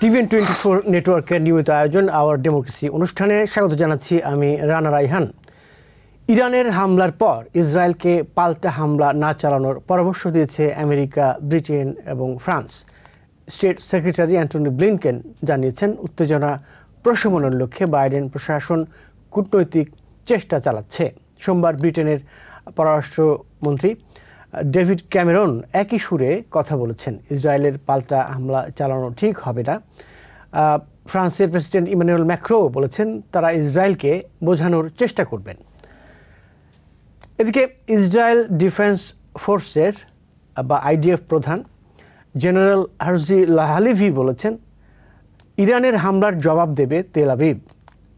TVN24 নেটওয়ার্কের নিয়মিত আয়োজন আওয়ার ডেমোক্রেসি অনুষ্ঠানে স্বাগত জানাচ্ছি আমি রানা রাইহান। ইরানের হামলার পর ইসরায়েলকে পাল্টা হামলা না চালানোর পরামর্শ দিয়েছে আমেরিকা, ব্রিটেন এবং France. State secretary Antony Blinken জানিয়েছেন, উত্তেজনা প্রশমনের লক্ষ্যে বাইডেন প্রশাসন কূটনৈতিক চেষ্টা চালাচ্ছে। সোমবার ব্রিটেনের পররাষ্ট্রমন্ত্রী ডেভিড ক্যামেরন একই সুরে কথা বলেছেন, ইসরায়েলের পাল্টা হামলা চালানো ঠিক হবে না। ফ্রান্সের প্রেসিডেন্ট ইমানুয়েল ম্যাক্রো বলেছেন, তারা ইসরায়েলকে বোঝানোর চেষ্টা করবেন। এদিকে ইসরায়েল ডিফেন্স ফোর্সের বা আইডিএফ প্রধান জেনারেল হারজি হালিভি বলেছেন, ইরানের হামলার জবাব দেবে তেল আবিব।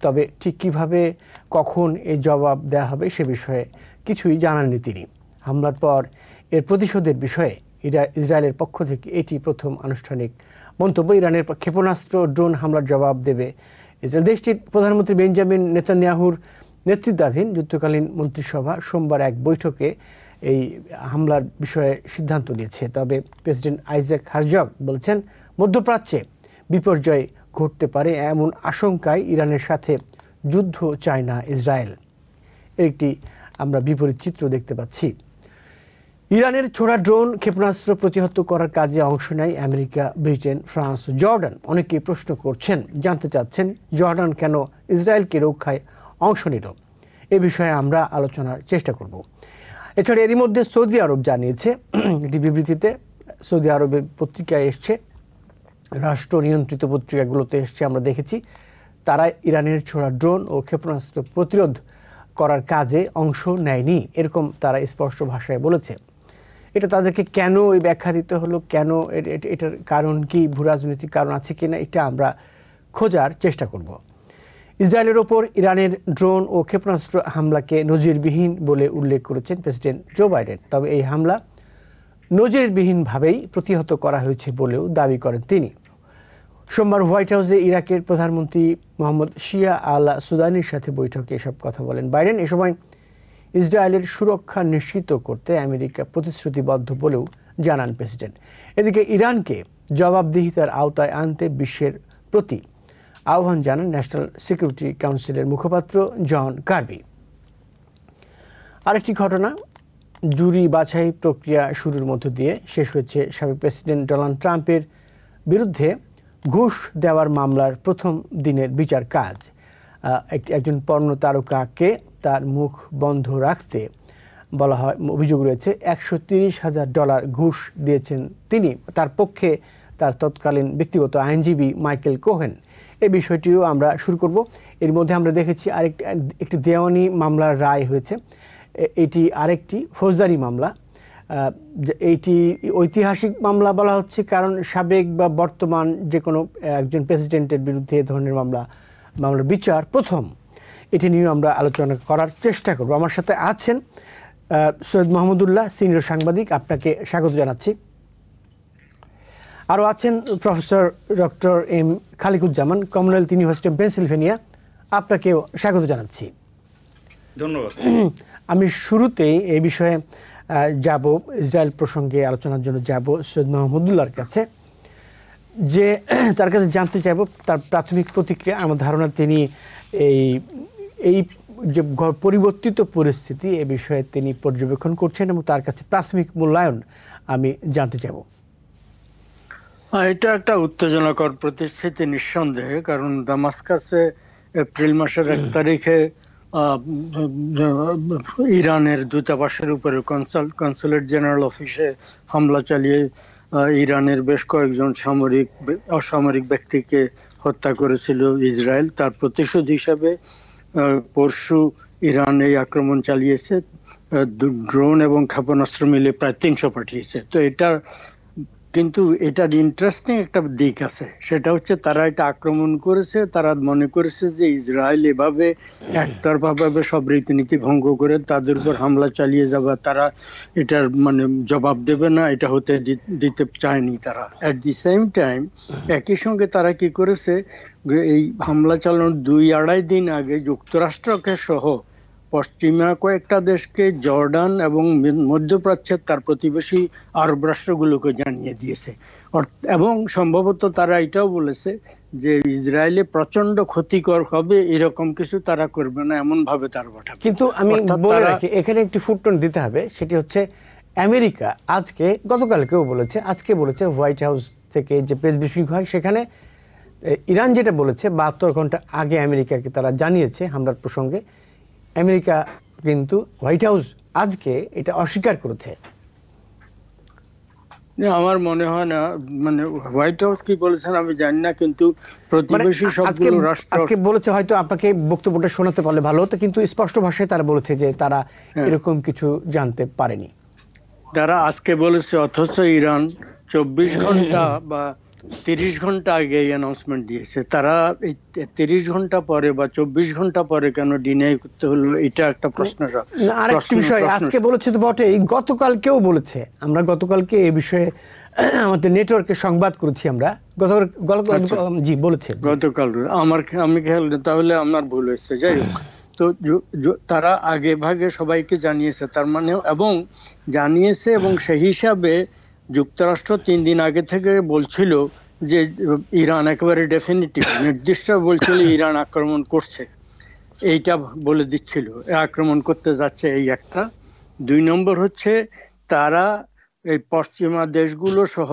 তবে ঠিক কীভাবে, কখন এই জবাব দেওয়া হবে সে বিষয়ে কিছুই জানাননি তিনি। হামলার পর এর প্রতিশোধের বিষয়ে ইসরায়েলের পক্ষ থেকে এটি প্রথম আনুষ্ঠানিক মন্তব্য। ইরানের ক্ষেপণাস্ত্র ড্রোন হামলার জবাব দেবে ইসরায়েল। দেশটির প্রধানমন্ত্রী বেঞ্জামিন নেতানিয়াহুর নেতৃত্বাধীন যুদ্ধকালীন মন্ত্রিসভা সোমবার এক বৈঠকে এই হামলার বিষয়ে সিদ্ধান্ত নিয়েছে। তবে প্রেসিডেন্ট আইজাক হারজগ বলেছেন, মধ্যপ্রাচ্যে বিপর্যয় ঘটতে পারে এমন আশঙ্কায় ইরানের সাথে যুদ্ধ চায় না ইসরায়েল। একটি আমরা বিপরীত চিত্র দেখতে পাচ্ছি। ইরানের ছোড়া ড্রোন ক্ষেপণাস্ত্র প্রতিহত করার কাজে অংশ নেয় আমেরিকা, ব্রিটেন, ফ্রান্স, জর্ডান। অনেকেই প্রশ্ন করছেন, জানতে চাচ্ছেন, জর্ডান কেন ইসরায়েলকে রক্ষায় অংশ নিল? এ বিষয়ে আমরা আলোচনার চেষ্টা করব। এছাড়া এরই মধ্যে সৌদি আরব জানিয়েছে, একটি বিবৃতিতে সৌদি আরবের পত্রিকায় এসছে, রাষ্ট্র নিয়ন্ত্রিত পত্রিকাগুলোতে এসছে, আমরা দেখেছি তারা ইরানের ছোড়া ড্রোন ও ক্ষেপণাস্ত্র প্রতিরোধ করার কাজে অংশ নেয়নি, এরকম তারা স্পষ্ট ভাষায় বলেছে। এটা তাদেরকে কেন এই ব্যাখ্যা দিতে হলো, কেন এটার কারণ কি, ভূরাজনৈতিক কারণ আছে কিনা, এটা আমরা খোঁজার চেষ্টা করব। ইসরায়েলের ওপর ইরানের ড্রোন ও ক্ষেপণাস্ত্র হামলাকে নজিরবিহীন বলে উল্লেখ করেছেন প্রেসিডেন্ট জো বাইডেন। তবে এই হামলা নজিরবিহীনভাবেই প্রতিহত করা হয়েছে বলেও দাবি করেন তিনি। সোমবার হোয়াইট হাউসে ইরাকের প্রধানমন্ত্রী মোহাম্মদ শিয়া আল সুদানির সাথে বৈঠকে এসব কথা বলেন বাইডেন। এ সময় ইসরায়েলের সুরক্ষা নিশ্চিত করতে আমেরিকা প্রতিশ্রুতিবদ্ধ বলেও জানান প্রেসিডেন্ট। এদিকে ইরানকে জবাবদিহিতার আওতায় আনতে বিশ্বের প্রতি আহ্বান জানান ন্যাশনাল সিকিউরিটি কাউন্সিলের মুখপাত্র জন কার্বি। আরেকটি ঘটনা, জুরি বাছাই প্রক্রিয়া শুরুর মধ্য দিয়ে শেষ হয়েছে সাবেক প্রেসিডেন্ট ডোনাল্ড ট্রাম্পের বিরুদ্ধে ঘুষ দেওয়ার মামলার প্রথম দিনের বিচার কাজ। একজন পর্নো তারকাকে তার মুখ বন্ধ রাখতে বলা হয়, অভিযোগ রয়েছে $130,000 ঘুষ দিয়েছেন তিনি। তার পক্ষে তার তৎকালীন ব্যক্তিগত আইনজীবী মাইকেল কোহেন। এই বিষয়টিও আমরা শুরু করব। এর মধ্যে আমরা দেখেছি একটি দেওয়ানি মামলার রায় হয়েছে, এটি আরেকটি ফৌজদারি মামলা। এইটি ঐতিহাসিক মামলা বলা হচ্ছে, কারণ সাবেক বা বর্তমান যে কোনো একজন প্রেসিডেন্টের বিরুদ্ধে এ ধরনের মামলার বিচার প্রথম। এটি নিয়ে আমরা আলোচনা করার চেষ্টা করব। আমার সাথে আছেন সৈয়দ মাহমুদুল্লাহ, সিনিয়র সাংবাদিক, আপনাকে স্বাগত জানাচ্ছি। আরও আছেন professor doctor M Khaliquzzaman, commonwealth university of Pennsylvania, আপনাকেও স্বাগত জানাচ্ছি। ধন্যবাদ। আমি শুরুতেই এই বিষয়ে যাব, ইসরায়েল প্রসঙ্গে আলোচনার জন্য যাব সৈয়দ মাহমুদুল্লাহর কাছে, যে তার কাছে জানতে চাইব তার প্রাথমিক প্রতিক্রিয়া। আমার ধারণা তিনি এই যে পরিবর্তিত পরিস্থিতি এ বিষয়ে তিনি পর্যবেক্ষণ করছেন এবং তার কাছে প্রাথমিক মূল্যায়ন আমি জানতে চাইব। এটা একটা উত্তেজনাকর পরিস্থিতি নিঃসন্দেহে, কারণ দামাস্কাসে এপ্রিল মাসের 1 তারিখে ইরানের দূতাবাসের উপরে কনসুলেট জেনারেল অফিসে হামলা চালিয়ে ইরানের বেশ কয়েকজন অসামরিক ব্যক্তিকে হত্যা করেছিল ইসরায়েল। তার প্রতিশোধ হিসাবে পরশু ইরান এই আক্রমণ চালিয়েছে, ড্রোন এবং ক্ষেপণাস্ত্র মিলে প্রায় 300 পাঠিয়েছে। তো এটার ইন্টারেস্টিং একটা দিক আছে, সেটা হচ্ছে তারা এটা আক্রমণ করেছে, তারা মনে করেছে যে ইসরায়েল এভাবে একতরফাভাবে সব রীতিনীতি ভঙ্গ করে তাদের উপর হামলা চালিয়ে যাবে, তারা এটার জবাব দেবে না, এটা হতে দিতে চায়নি তারা। অ্যাট দি সেম টাইম একই সঙ্গে তারা কি করেছে, এই হামলা চালানোর 2-2.5 দিন আগে যুক্তরাষ্ট্রকে সহ পশ্চিমা কয়েকটা দেশকে, জর্ডান এবং মধ্যপ্রাচ্যের তার প্রতিবেশী আরব রাষ্ট্রগুলোকে জানিয়ে দিয়েছে। এবং সম্ভবত তারা এটাও বলেছে যে ইসরায়েলে প্রচন্ড ক্ষতিকর হবে এরকম কিছু তারা করবে না, এমন ভাবে তার পাঠাবে। কিন্তু আমি বলে রাখি এখানে একটি ফুটনোট দিতে হবে, সেটি হচ্ছে আমেরিকা আজকে, গতকালকেও বলেছে, আজকে বলেছে হোয়াইট হাউস থেকে যে প্রেস ব্রিফিং হয় সেখানে ইরান যেটা বলেছে 72 ঘন্টা আগে আমেরিকাকে তারা জানিয়েছে হামলার প্রসঙ্গে। আমেরিকা কিন্তু হোয়াইট হাউস আজকে এটা অস্বীকার করেছে। আমার মনে হয় না, মানে হোয়াইট হাউস কি বলেছেন আমি জানি না, কিন্তু প্রতিবেশী সবগুলো রাষ্ট্র আজকে বলেছে, হয়তো আপনাকে বক্তব্যটা শোনাতে পারলে ভালো হতো, কিন্তু স্পষ্ট ভাষায় তারা বলেছে যে তারা এরকম কিছু জানতে পারেনি। তারা আজকে বলেছে, অথচ ইরান 24 ঘন্টা বা 30 ঘন্টা আগে এই অ্যানাউন্সমেন্ট দিয়েছে। তারা 30 ঘন্টা পরে বা 24 ঘন্টা পরে কেন ডিনাই করতে হলো, এটা একটা প্রশ্ন। আরেকটি বিষয় আজকে বলেছে তো বটে, গতকালকেও বলেছে। আমরা গতকালকে এই বিষয়ে আমাদের নেটওয়ার্কে সংবাদ করেছি আমরা। জি বলেছে গতকাল আমি খেয়াল, তাহলে আমার ভুল হয়েছে। যাই হোক, তো তারা আগে ভাগে সবাইকে জানিয়েছে, তার মানে, এবং জানিয়েছে, এবং সেই হিসাবে যুক্তরাষ্ট্র 3 দিন আগে থেকে বলছিল যে ইরান একেবারে ডেফিনিটিভ নির্দিষ্ট বলছিল ইরান আক্রমণ করছে, এইটা বলে দিচ্ছিল আক্রমণ করতে যাচ্ছে। এই একটা। 2 নম্বর হচ্ছে তারা এই পশ্চিমা দেশগুলো সহ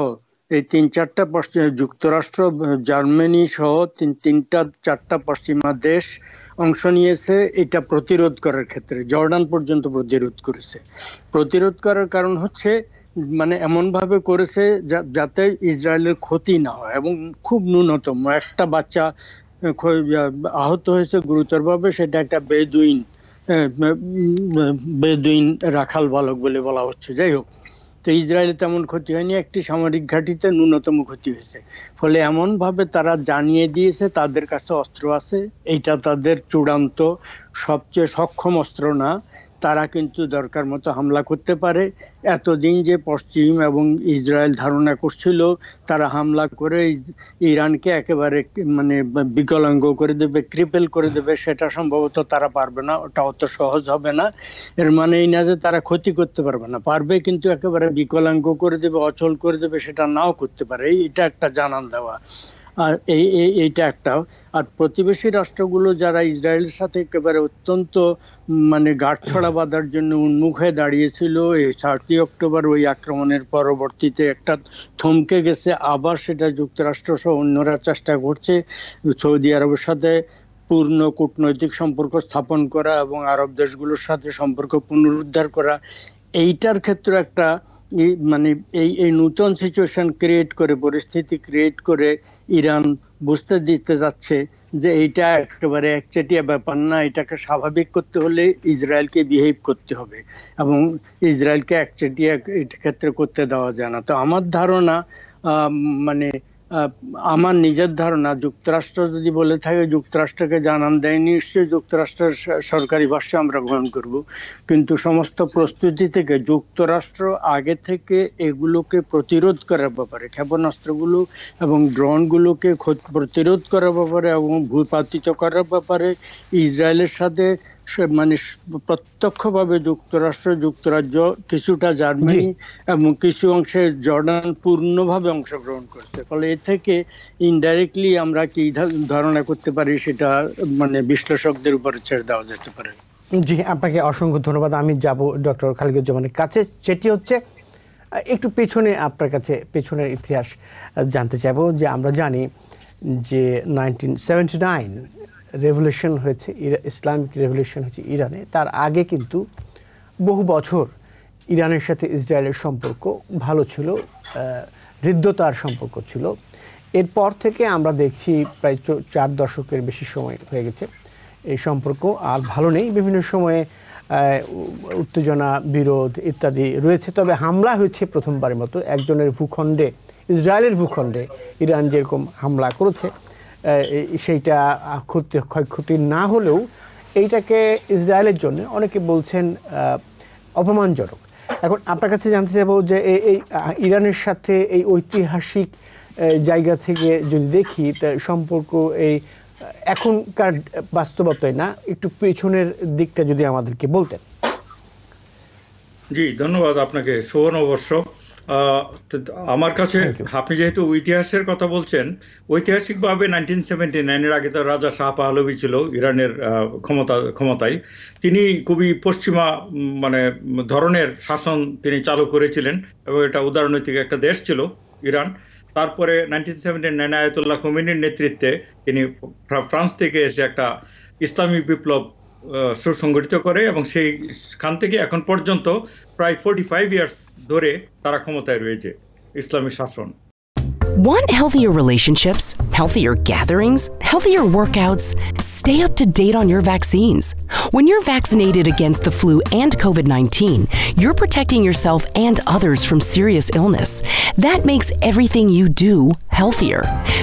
এই 3-4টা পশ্চিমা, যুক্তরাষ্ট্র, জার্মানি সহ 3-4টা পশ্চিমা দেশ অংশ নিয়েছে এটা প্রতিরোধ করার ক্ষেত্রে। জর্ডান পর্যন্ত প্রতিরোধ করেছে। প্রতিরোধ করার কারণ হচ্ছে, মানে এমন ভাবে করেছে যাতে ইসরায়েলের ক্ষতি না হয়, এবং খুব ন্যূনতম একটা বাচ্চা আহত হয়েছে গুরুতরভাবে, সেটা একটা বেদুইন রাখাল বালক বলে বলা হচ্ছে। যাই হোক, তো ইসরায়েলে তেমন ক্ষতি হয়নি, একটি সামরিক ঘাঁটিতে ন্যূনতম ক্ষতি হয়েছে। ফলে এমন ভাবে তারা জানিয়ে দিয়েছে তাদের কাছে অস্ত্র আছে, এইটা তাদের চূড়ান্ত সবচেয়ে সক্ষম অস্ত্র না, তারা কিন্তু দরকার মতো হামলা করতে পারে। এতদিন যে পশ্চিম এবং ইসরায়েল ধারণা করছিল তারা হামলা করে ইরানকে একেবারে মানে বিকলাঙ্গ করে দেবে, ক্রিপেল করে দেবে, সেটা সম্ভবত তারা পারবে না, ওটা অত সহজ হবে না। এর মানে এই না যে তারা ক্ষতি করতে পারবে না, পারবে, কিন্তু একেবারে বিকলাঙ্গ করে দেবে, অচল করে দেবে সেটা নাও করতে পারে। এটা একটা জানান দেওয়া। আর এইটা একটা। আর প্রতিবেশী রাষ্ট্রগুলো যারা ইসরায়েলের সাথে একেবারে অত্যন্ত মানে গাঁটছড়া বাঁধার জন্য উন্মুখ হয়ে দাঁড়িয়েছিল, এই 7ই অক্টোবর ওই আক্রমণের পরবর্তীতে একটা থমকে গেছে, আবার সেটা যুক্তরাষ্ট্র সহ অন্যরা চেষ্টা করছে সৌদি আরবের সাথে পূর্ণ কূটনৈতিক সম্পর্ক স্থাপন করা এবং আরব দেশগুলোর সাথে সম্পর্ক পুনরুদ্ধার করা। এইটার ক্ষেত্রে একটা মানে এই নতুন সিচুয়েশন ক্রিয়েট করে, পরিস্থিতি ক্রিয়েট করে ইরান বুঝতে দিতে যাচ্ছে যে এইটা একেবারে একচেটিয়া ব্যাপার না, এটাকে স্বাভাবিক করতে হলে ইসরায়েলকে বিহেভ করতে হবে, এবং ইসরায়েলকে একচেটিয়া ক্ষেত্রে করতে দেওয়া যায় না। তো আমার ধারণা, মানে আমার নিজের ধারণা, যুক্তরাষ্ট্র যদি বলে থাকে যুক্তরাষ্ট্রকে জানান দেয়নি, নিশ্চয়ই যুক্তরাষ্ট্রের সরকারি ভাষ্য আমরা গ্রহণ করব, কিন্তু সমস্ত প্রস্তুতি থেকে যুক্তরাষ্ট্র আগে থেকে এগুলোকে প্রতিরোধ করার ব্যাপারে, ক্ষেপণাস্ত্রগুলো এবং ড্রোনগুলোকে প্রতিরোধ করার ব্যাপারে এবং ভূপাতিত করার ব্যাপারে ইসরায়েলের সাথে মানে প্রত্যক্ষভাবে যুক্তরাষ্ট্র, যুক্তরাজ্য, কিছুটা জার্মানি এবং কিছু অংশে জর্ডান পূর্ণভাবে অংশগ্রহণ করছে। ফলে এ থেকে ইনডাইরেক্টলি আমরা কি ধারণা করতে পারি সেটা মানে বিশ্লেষকদের উপরে ছেড়ে দেওয়া যেতে পারে। জি, আপনাকে অসংখ্য ধন্যবাদ। আমি যাব ডক্টর খালিকুজ্জামানের কাছে, সেটি হচ্ছে একটু পেছনে, আপনার কাছে পেছনের ইতিহাস জানতে চাইব। যে আমরা জানি যে 1979 রেভলিউশন হয়েছে, ইসলামিক রেভলিউশন হয়েছে ইরানে। তার আগে কিন্তু বহু বছর ইরানের সাথে ইসরায়েলের সম্পর্ক ভালো ছিল, হৃদ্যতার সম্পর্ক ছিল। এরপর থেকে আমরা দেখছি প্রায় 4 দশকের বেশি সময় হয়ে গেছে এই সম্পর্ক আর ভালো নেই। বিভিন্ন সময়ে উত্তেজনা, বিরোধ ইত্যাদি রয়েছে। তবে হামলা হয়েছে প্রথমবারের মতো একজনের ভূখণ্ডে, ইসরায়েলের ভূখণ্ডে ইরান যেরকম হামলা করেছে, সেইটা ক্ষয়ক্ষতি না হলেও এইটাকে ইসরায়েলের জন্য অনেকে বলছেন অপমানজনক। এখন আপনার কাছে জানতে চাইব যে এই ইরানের সাথে এই ঐতিহাসিক জায়গা থেকে যদি দেখি, তা সম্পর্ক এই এখনকার বাস্তবতায় না, একটু পেছনের দিকটা যদি আমাদেরকে বলতেন। জি, ধন্যবাদ আপনাকে। শুভ নববর্ষ। আমার কাছে আপনি যেহেতু ইতিহাসের কথা বলছেন, ঐতিহাসিকভাবে 1979-এর আগে তো রাজা শাহ পাহলভি ছিল ইরানের ক্ষমতায়। তিনি খুবই পশ্চিমা মানে ধরনের শাসন তিনি চালু করেছিলেন এবং এটা উদারনৈতিক একটা দেশ ছিল ইরান। তারপরে 1979 আয়াতুল্লাহ খোমেনির নেতৃত্বে তিনি ফ্রান্স থেকে এসে একটা ইসলামী বিপ্লব সুসংগঠিত করে এবং সেইখান থেকে এখন পর্যন্ত প্রায় 45 ইয়ার্স ধরে তারা ক্ষমতায় রয়েছে ইসলামী শাসন। Want healthier relationships, healthier gatherings, healthier workouts? Stay up to date on your vaccines. When you're vaccinated against the flu and COVID-19, you're protecting yourself and others from serious illness. That makes everything you do healthier.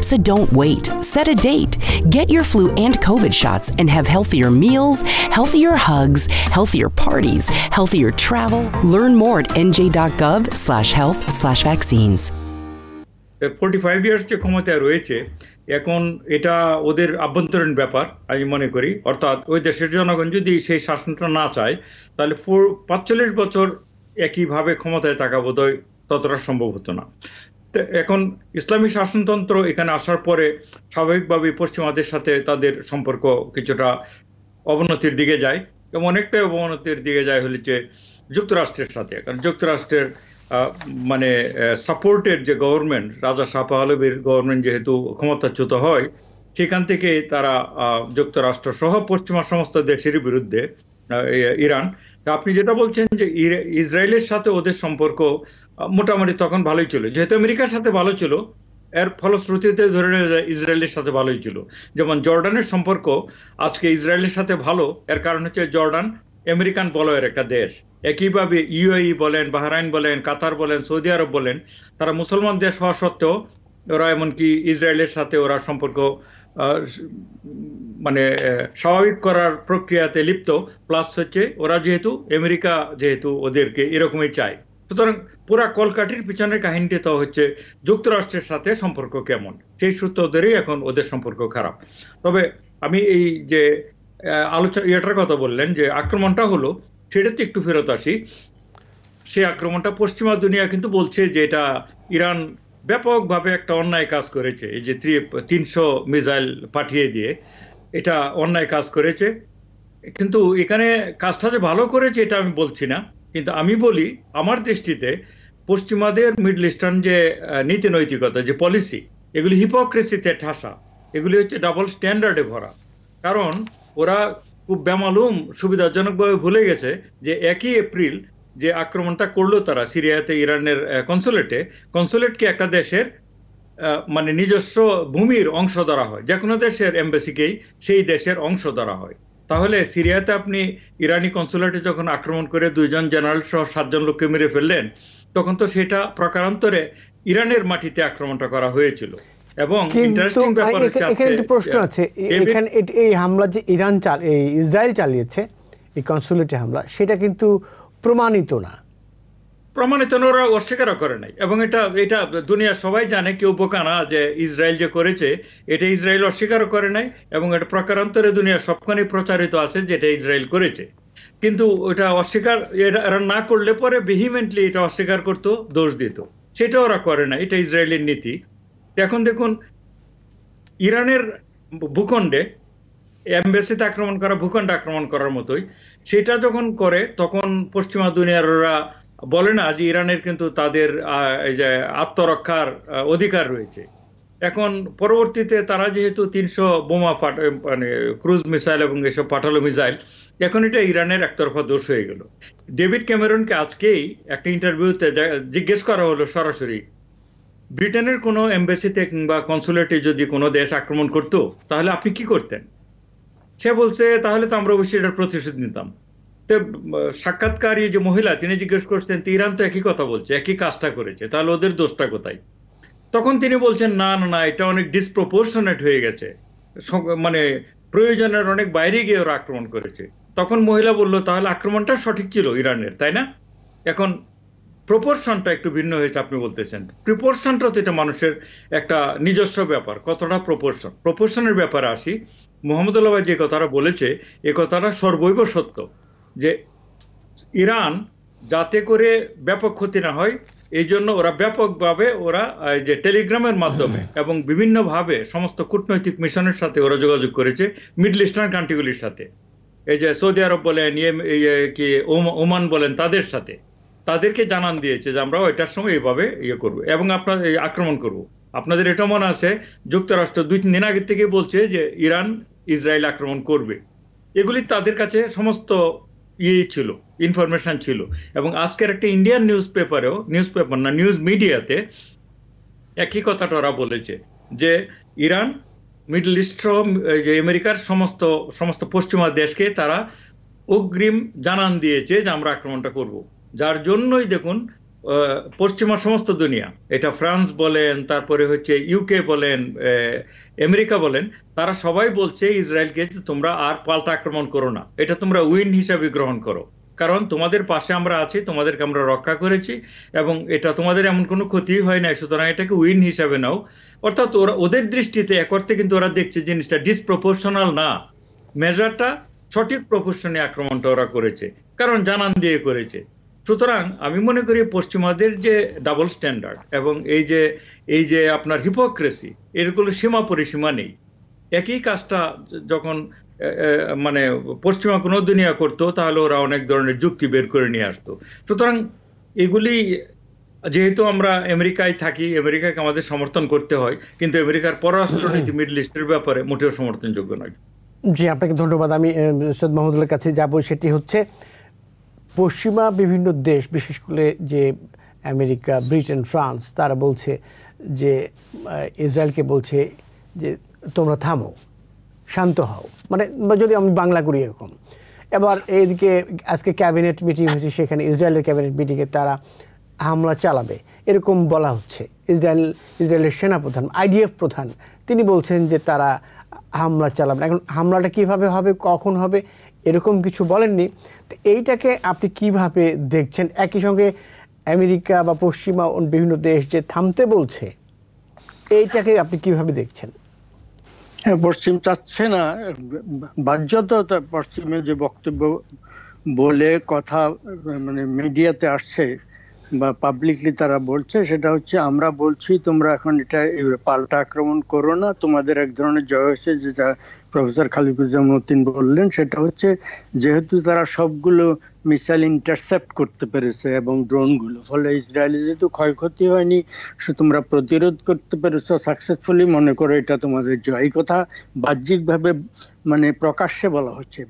So don't wait. Set a date. Get your flu and COVID shots and have healthier meals, healthier hugs, healthier parties, healthier travel. Learn more at nj.gov/health/vaccines. 45 years যে ক্ষমতায় রয়েছে এখন, এটা ওদের আভ্যন্তরীণ ব্যাপার আমি মনে করি। অর্থাৎ ওই দেশের জনগণ যদি সেই শাসনটা না চায় তাহলে 45 বছর একইভাবে ক্ষমতায় থাকা বোধহয় ততটা সম্ভব হতো না। এখন ইসলামী শাসনতন্ত্র এখানে আসার পরে স্বাভাবিকভাবে পশ্চিমাদের সাথে তাদের সম্পর্ক কিছুটা অবনতির দিকে যায় এবং অনেকটাই অবনতির দিকে যায় হচ্ছে যুক্তরাষ্ট্রের সাথে। কারণ যুক্তরাষ্ট্রের মানে সাপোর্টেড যে গভর্নমেন্ট, রাজা শাহ পাহলভীর গভর্নমেন্ট যেহেতু ক্ষমতাচ্যুত হয়, সেখান থেকে তারা যুক্তরাষ্ট্র সহ পশ্চিমা সমস্ত দেশেরই বিরুদ্ধে ইরান। আপনি যেটা বলছেন যে ইসরায়েলের সাথে ওদের সম্পর্ক মোটামুটি তখন ভালোই ছিল, যেহেতু আমেরিকার সাথে ভালো ছিল, এর ফলশ্রুতিতে ধরে নেওয়া যায় ইসরায়েলের সাথে ভালোই ছিল। যেমন জর্ডানের সম্পর্ক আজকে ইসরায়েলের সাথে ভালো, এর কারণ হচ্ছে জর্ডান আমেরিকান বলয়ের একটা দেশ। একইভাবে ইউএই বলেন, বাহরাইন বলেন, কাতার বলেন, সৌদি আরব বলেন, তারা মুসলমান দেশ হওয়া সত্ত্বেও ওরা এমনকি ইসরায়েলের সাথে ওরা সম্পর্ক মানে স্বাভাবিক করার প্রক্রিয়াতে লিপ্ত। প্লাস হচ্ছে ওরা যেহেতু আমেরিকা যেহেতু ওদেরকে এরকমই চায়, সুতরাং পুরা কলকাঠির পিছনের কাহিনীটা তো হচ্ছে যুক্তরাষ্ট্রের সাথে সম্পর্ক কেমন, সেই সূত্র ধরেই এখন ওদের সম্পর্ক খারাপ। তবে আমি এই যে এটার কথা বললেন যে আক্রমণটা হলো, সেটাতে একটু ফেরত আসি। সেই আক্রমণটা পশ্চিমা দুনিয়া কিন্তু বলছে যে এটা ইরান ব্যাপকভাবে একটা অন্যায় কাজ করেছে, এই যে 300 মিসাইল পাঠিয়ে দিয়ে এটা অন্যায় কাজ করেছে। কিন্তু এখানে কাজটা যে ভালো করেছে এটা আমি বলছি না, কিন্তু আমি বলি আমার দৃষ্টিতে পশ্চিমাদের মিডল ইস্টার্ন যে নীতি নৈতিকতা, যে পলিসি, এগুলি হিপোক্রেসিতে ঠাসা, এগুলি হচ্ছে ডাবল স্ট্যান্ডার্ডে ভরা। কারণ ওরা খুব বেমালুম সুবিধাজনকভাবে ভুলে গেছে যে 1 এপ্রিল যে আক্রমণটা করলো তারা সিরিয়াতে ইরানের কনসুলেটকে একটা দেশের মানে নিজস্ব ভূমির অংশ ধরা হয়, যে কোনো দেশের এমবাসিকেই সেই দেশের অংশ ধরা হয়। তাহলে সিরিয়াতে আপনি ইরানি কনসুলেটে যখন আক্রমণ করে 2 জন জেনারেল সহ 7 জন লোককে মেরে ফেললেন, তখন তো সেটা প্রকারান্তরে ইরানের মাটিতে আক্রমণটা করা হয়েছিল। এবং ইন্টারেস্টিং ব্যাপার হচ্ছে এখানে একটু প্রশ্ন আছে, এখানে এই হামলা যে ইসরায়েল চালিয়েছে, এই কনসুলেটে হামলা, সেটা কিন্তু প্রমাণিত না। ওরা অস্বীকার করে নাই, এবং এটা দুনিয়ার সবাই জানে, কেউ বোকা না যে ইসরায়েল যে করেছে এটা ইসরায়েল অস্বীকার করে নাই, এবং এটা প্রকারান্তরে দুনিয়ার সবখানে প্রচারিত আছে যে এটা ইসরায়েল করেছে। কিন্তু ওটা অস্বীকার এরা না করলে পরে ভেহিমেন্টলি এটা অস্বীকার করতো, দোষ দিত, সেটা ওরা করে না, এটা ইসরায়েলের নীতি। এখন দেখুন ইরানের ভূখণ্ডে এমবাসিতে আক্রমণ করা ভূখণ্ডে আক্রমণ করার মতোই, সেটা যখন করে তখন পশ্চিমা দুনিয়ার ওরা বলে না যে ইরানের কিন্তু তাদের এই যে আত্মরক্ষার অধিকার রয়েছে। এখন পরবর্তীতে তারা যেহেতু 300 বোমা মানে ক্রুজ মিসাইল এবং এসব পাঠালো মিসাইল, এখন এটা ইরানের একতরফা দোষ হয়ে গেল। ডেভিড ক্যামেরনকে আজকেই একটা ইন্টারভিউতে জিজ্ঞেস করা হলো সরাসরি, ব্রিটেনের কোনো এমবাসিতে কিংবা কনসুলেটে যদি কোনো দেশ আক্রমণ করতো তাহলে আপনি কি করতেন? সে বলছে তাহলে তো আমরা অবশ্যই এটার প্রতিশোধ নিতাম। তো সাক্ষাৎকারী যে মহিলা তিনি জিজ্ঞেস করছেন, ইরান তো একই কথা বলছে, একই কাজটা করেছে, তাহলে ওদের দোষটা কোথায়? তখন তিনি বলছেন না না না, এটা অনেক ডিসপ্রপোর্শনেট হয়ে গেছে, মানে প্রয়োজনের অনেক বাইরে গিয়ে ওরা আক্রমণ করেছে। তখন মহিলা বলল তাহলে আক্রমণটা সঠিক ছিল ইরানের, তাই না? এখন প্রপোর্শনটা একটু ভিন্ন হয়েছে আপনি বলতেছেন। প্রপোর্শনটা তো এটা মানুষের একটা নিজস্ব ব্যাপার, কতটা প্রপোর্শনের ব্যাপারে আসি। মোহাম্মদুল্লাহ ভাই যে কথাটা বলেছে এ কথাটা সর্বৈব সত্য, যে ইরান যাতে করে ব্যাপক ক্ষতি না হয় এই জন্য ওরা ব্যাপকভাবে ওরা যে টেলিগ্রামের মাধ্যমে এবং বিভিন্নভাবে সমস্ত কূটনৈতিক মিশনের সাথে ওরা যোগাযোগ করেছে মিডল ইস্টার্ন কান্ট্রিগুলির সাথে, এই যে সৌদি আরব বলেন কি ওমান বলেন, তাদের সাথে তাদেরকে জানান দিয়েছে যে আমরা এটার সময় এইভাবে করবো এবং আপনাদের আক্রমণ করব। আপনাদের এটা মনে আছে যুক্তরাষ্ট্র 2-3 দিন আগে থেকে বলছে যে ইরান ইসরায়েল আক্রমণ করবে। এগুলি তাদের কাছে সমস্ত ছিল, ইনফরমেশন ছিল। এবং আজকের একটা ইন্ডিয়ান নিউজ মিডিয়াতে একই কথাটা ওরা বলেছে যে ইরান মিডল ইস্ট যে আমেরিকার সমস্ত পশ্চিমা দেশকে তারা অগ্রিম জানান দিয়েছে যে আমরা আক্রমণটা করব। যার জন্যই দেখুন পশ্চিমা সমস্ত দুনিয়া, এটা ফ্রান্স বলেন, তারপরে হচ্ছে ইউকে বলেন, আমেরিকা বলেন, তারা সবাই বলছে ইসরায়েলকে যে তোমরা আর পাল্টা আক্রমণ করো না, এটা তোমরা উইন হিসাবে গ্রহণ করো, কারণ তোমাদের পাশে আমরা আছি, তোমাদেরকে আমরা রক্ষা করেছি এবং এটা তোমাদের এমন কোনো ক্ষতি হয় না, সুতরাং এটাকে উইন হিসাবে নাও। অর্থাৎ ওদের দৃষ্টিতে এক অর্থে কিন্তু ওরা দেখছে জিনিসটা ডিসপ্রপোর্শনাল না, মেজারটা সঠিক প্রপোর্শনে আক্রমণটা ওরা করেছে, কারণ জানান দিয়ে করেছে। সুতরাং আমি মনে করি পশ্চিমাদের যে ডাবল স্ট্যান্ডার্ড এবং এই যে আপনার হিপোক্রেসি, এর কোনো সীমা পরিসীমা নেই। একই কাজটা যখন মানে পশ্চিমা কোনো দুনিয়া করতো তাহলে ওরা অনেক ধরনের যুক্তি বের করে নিয়ে আসতো। সুতরাং এগুলি যেহেতু আমরা আমেরিকায় থাকি, আমেরিকাকে আমাদের সমর্থন করতে হয়, কিন্তু আমেরিকার পররাষ্ট্রনীতি মিডল ইস্টের ব্যাপারে মোটেও সমর্থনযোগ্য নয়। জি, আপনাকে ধন্যবাদ। আমি সৈয়দ মাহমুদুল্লাহর কাছে যাব, সেটি হচ্ছে পশ্চিমা বিভিন্ন দেশ, বিশেষ করে যে আমেরিকা, ব্রিটেন, ফ্রান্স, তারা বলছে যে ইসরায়েলকে বলছে যে তোমরা থামো, শান্ত হও, মানে যদি আমি বাংলা করি এরকম। এবার এইদিকে আজকে ক্যাবিনেট মিটিং হয়েছে, সেখানে ইসরায়েলের ক্যাবিনেট মিটিংয়ে তারা হামলা চালাবে এরকম বলা হচ্ছে। ইসরায়েলের সেনাপ্রধান, IDF প্রধান, তিনি বলছেন যে তারা হামলা চালাবেন। এখন হামলাটা কিভাবে হবে, কখন হবে, এরকম কিছু বলেননি। তো এইটাকে আপনি কিভাবে দেখছেন? একই সঙ্গে আমেরিকা বা পশ্চিমা বিভিন্ন দেশ যে থামতে বলছে, এইটাকে আপনি কিভাবে দেখছেন? পশ্চিম চাচ্ছে না, বাহ্যত পশ্চিমে যে বক্তব্য বলে কথা মানে মিডিয়াতে আসছে বা পাবলিকলি তারা বলছে, সেটা হচ্ছে আমরা বলছি তোমরা এখন এটা পাল্টা আক্রমণ করো না, তোমাদের এক ধরনের জয় হয়েছে, যেটা প্রফেসর খালিকুজ্জামান বললেন, সেটা হচ্ছে যেহেতু তারা সবগুলো মিসাইল ইন্টারসেপ্ট করতে পেরেছে এবং ড্রোনগুলো, ফলে ইসরায়েলের যেহেতু ক্ষয়ক্ষতি হয়নি, তোমরা প্রতিরোধ করতে পেরেছো সাকসেসফুলি, মনে করো এটা তোমাদের জয়। কথা বাহ্যিকভাবে মানে প্রকাশ্যে বলা হচ্ছে,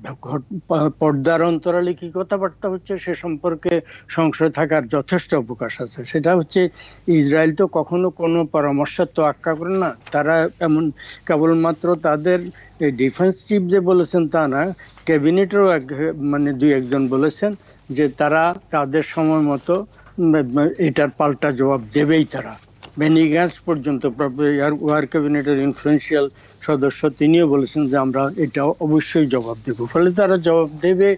পর্দার অন্তরালে কি কথাবার্তা হচ্ছে সে সম্পর্কে সংশয় থাকার যথেষ্ট অবকাশ আছে। সেটা হচ্ছে ইসরায়েল তো কখনো কোনো পরামর্শের তো আক্কা করে না, তারা এমন কেবলমাত্র তাদের ডিফেন্স চিফ যে বলেছেন তা না, ক্যাবিনেটেরও মানে 2-1 বলেছেন যে তারা তাদের সময় মতো এটার পাল্টা জবাব দেবেই। তারা বেনি গ্যান্টস পর্যন্ত, ওয়ার ক্যাবিনেটের ইনফ্লুয়েন্সিয়াল সদস্য, তিনিও বলেছেন যে আমরা এটা অবশ্যই জবাব দেব। ফলে তারা জবাব দেবে,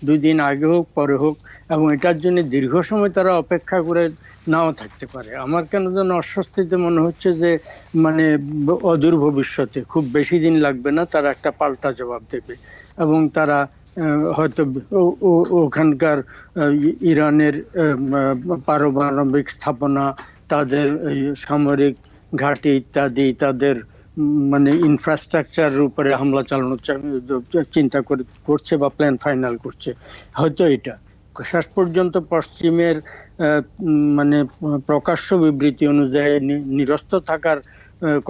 2 দিন আগে হোক পরে হোক, এবং এটার জন্য দীর্ঘ সময় তারা অপেক্ষা করে নাও থাকতে পারে। আমার কেন যেন অস্বস্তিতে মনে হচ্ছে যে মানে অদূর ভবিষ্যতে খুব বেশি দিন লাগবে না, তারা একটা পাল্টা জবাব দেবে এবং তারা হয়তো ওখানকার ইরানের পারমাণবিক স্থাপনা, তাদের সামরিক ঘাঁটি ইত্যাদি, তাদের মানে ইনফ্রাস্ট্রাকচারের উপরে হামলা চালানোর চিন্তা করছে বা প্ল্যান ফাইনাল করছে। হয়তো এটা শেষ পর্যন্ত পশ্চিমের মানে প্রকাশ্য বিবৃতি অনুযায়ী নিরস্ত থাকার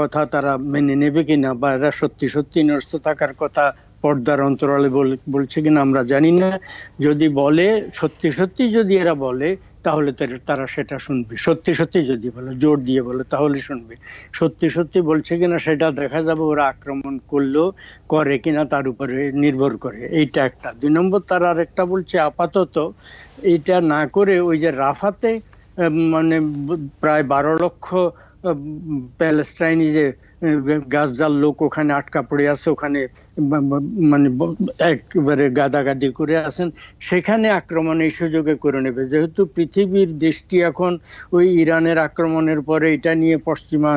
কথা তারা মেনে নেবে কিনা, বা এরা সত্যি সত্যি নিরস্ত থাকার কথা পর্দার অন্তরালে বলছে কিনা আমরা জানি না। যদি বলে, সত্যি সত্যি যদি এরা বলে, তাহলে তারা সেটা শুনবে। সত্যি সত্যি যদি বলে, জোর দিয়ে বলে, তাহলে শুনবে। সত্যি সত্যি বলছে কিনা সেটা দেখা যাবে, ওরা আক্রমণ করলেও করে কিনা তার উপরে নির্ভর করে। এইটা একটা। 2 নম্বর, তারা আরেকটা বলছে আপাতত এইটা না করে ওই যে রাফাতে মানে প্রায় 12 লক্ষ প্যালেস্টাইনি যে গাজার লোক ওখানে আটকা পড়ে আছে, ওখানে মানে একেবারে গাদাগাদি করে আছেন, সেখানে আক্রমণ এই সুযোগে করে নেবে। যেহেতু পৃথিবীর দৃষ্টি এখন ওই ইরানের আক্রমণের পরে এটা নিয়ে পশ্চিমা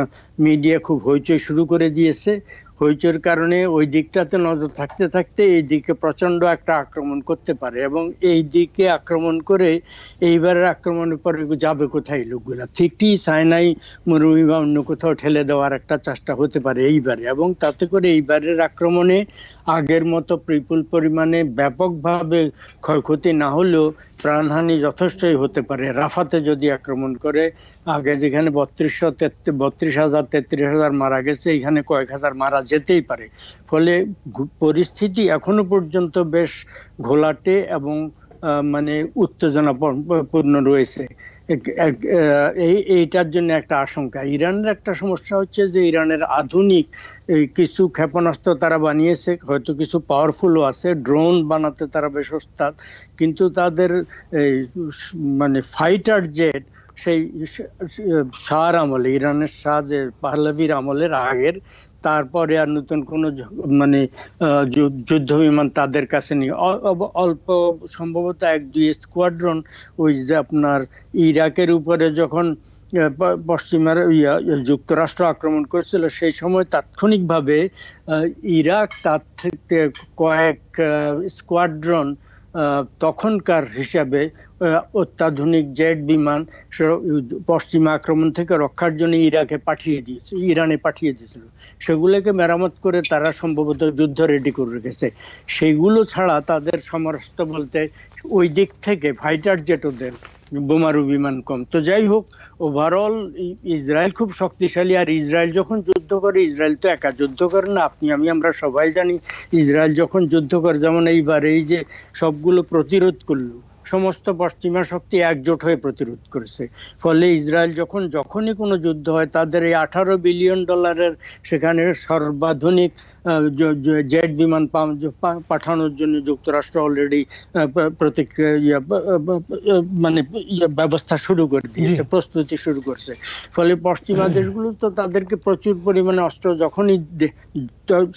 মিডিয়া খুব হইচই শুরু করে দিয়েছে। হইচইর কারণে ওই দিকটাতে নজর থাকতে থাকতে এই দিকে প্রচন্ড একটা আক্রমণ করতে পারে, এবং এই দিকে আক্রমণ করে এইবারের আক্রমণের পরে যাবে কোথায় লোকগুলা, ঠিকই সাইনাই মরুভূমি বা অন্য কোথাও ঠেলে দেওয়ার একটা চেষ্টা হতে পারে এইবারে। এবং তাতে করে এইবারের আক্রমণে আগের মতো বিপুল পরিমাণে ব্যাপকভাবে ক্ষয়ক্ষতি না হলেও প্রাণহানি যথেষ্টই হতে পারে। রাফাতে যদি আক্রমণ করে, আগে যেখানে 32,000-33,000 মারা গেছে, এখানে কয়েক হাজার মারা যেতেই পারে। ফলে পরিস্থিতি এখনো পর্যন্ত বেশ ঘোলাটে এবং মানে উত্তেজনাপূর্ণ রয়েছে। এইটার জন্য একটা আশঙ্কা। ইরানের একটা সমস্যা হচ্ছে যে ইরানের আধুনিক কিছু ক্ষেপণাস্ত্র তারা বানিয়েছে, হয়তো কিছু পাওয়ারফুলও আছে, ড্রোন বানাতে তারা বেশ ওস্তাদ, কিন্তু তাদের মানে ফাইটার জেট সেই শাহর আমলে, ইরানের শাহ যে পাহলাভির আমলের আগের, তারপরে আর নতুন কোন মানে যুদ্ধ বিমান তাদের কাছে নেই। অল্প সম্ভবত 1-2 স্কোয়াড্রন ওই যে আপনার ইরাকের উপরে যখন পশ্চিমার যুক্তরাষ্ট্র আক্রমণ করেছিল, সেই সময় তাৎক্ষণিকভাবে ইরাক তার থেকে কয়েক স্কোয়াড্রন তখনকার হিসাবে অত্যাধুনিক জেট বিমান পশ্চিমা আক্রমণ থেকে রক্ষার জন্য ইরানে পাঠিয়ে দিয়েছিল। সেগুলোকে মেরামত করে তারা সম্ভবত যুদ্ধ রেডি করে রেখেছে। সেগুলো ছাড়া তাদের সমরাস্ত্র বলতে ওই দিক থেকে ফাইটার জেট, ওদের বোমারু বিমান কম। তো যাই হোক, ওভারঅল ইসরায়েল খুব শক্তিশালী। আর ইসরায়েল যখন যুদ্ধ করে, ইসরায়েল তো একা যুদ্ধ করে না, আমরা সবাই জানি। ইসরায়েল যখন যুদ্ধ করে, যেমন এইবার এই যে সবগুলো প্রতিরোধ করলো, সমস্ত পশ্চিমা শক্তি একজোট হয়ে প্রতিরোধ করেছে। ফলে ইসরায়েল যখনই কোনো যুদ্ধ হয়, তাদের এই $18 বিলিয়ন সেখানে সর্বাধুনিক জেট বিমান পাঠানোর জন্য যুক্তরাষ্ট্র অলরেডি প্রতিক্রিয়া মানে ব্যবস্থা শুরু করে দিয়েছে, প্রস্তুতি শুরু করছে। ফলে পশ্চিমা দেশগুলো তো তাদেরকে প্রচুর পরিমাণে অস্ত্র যখনই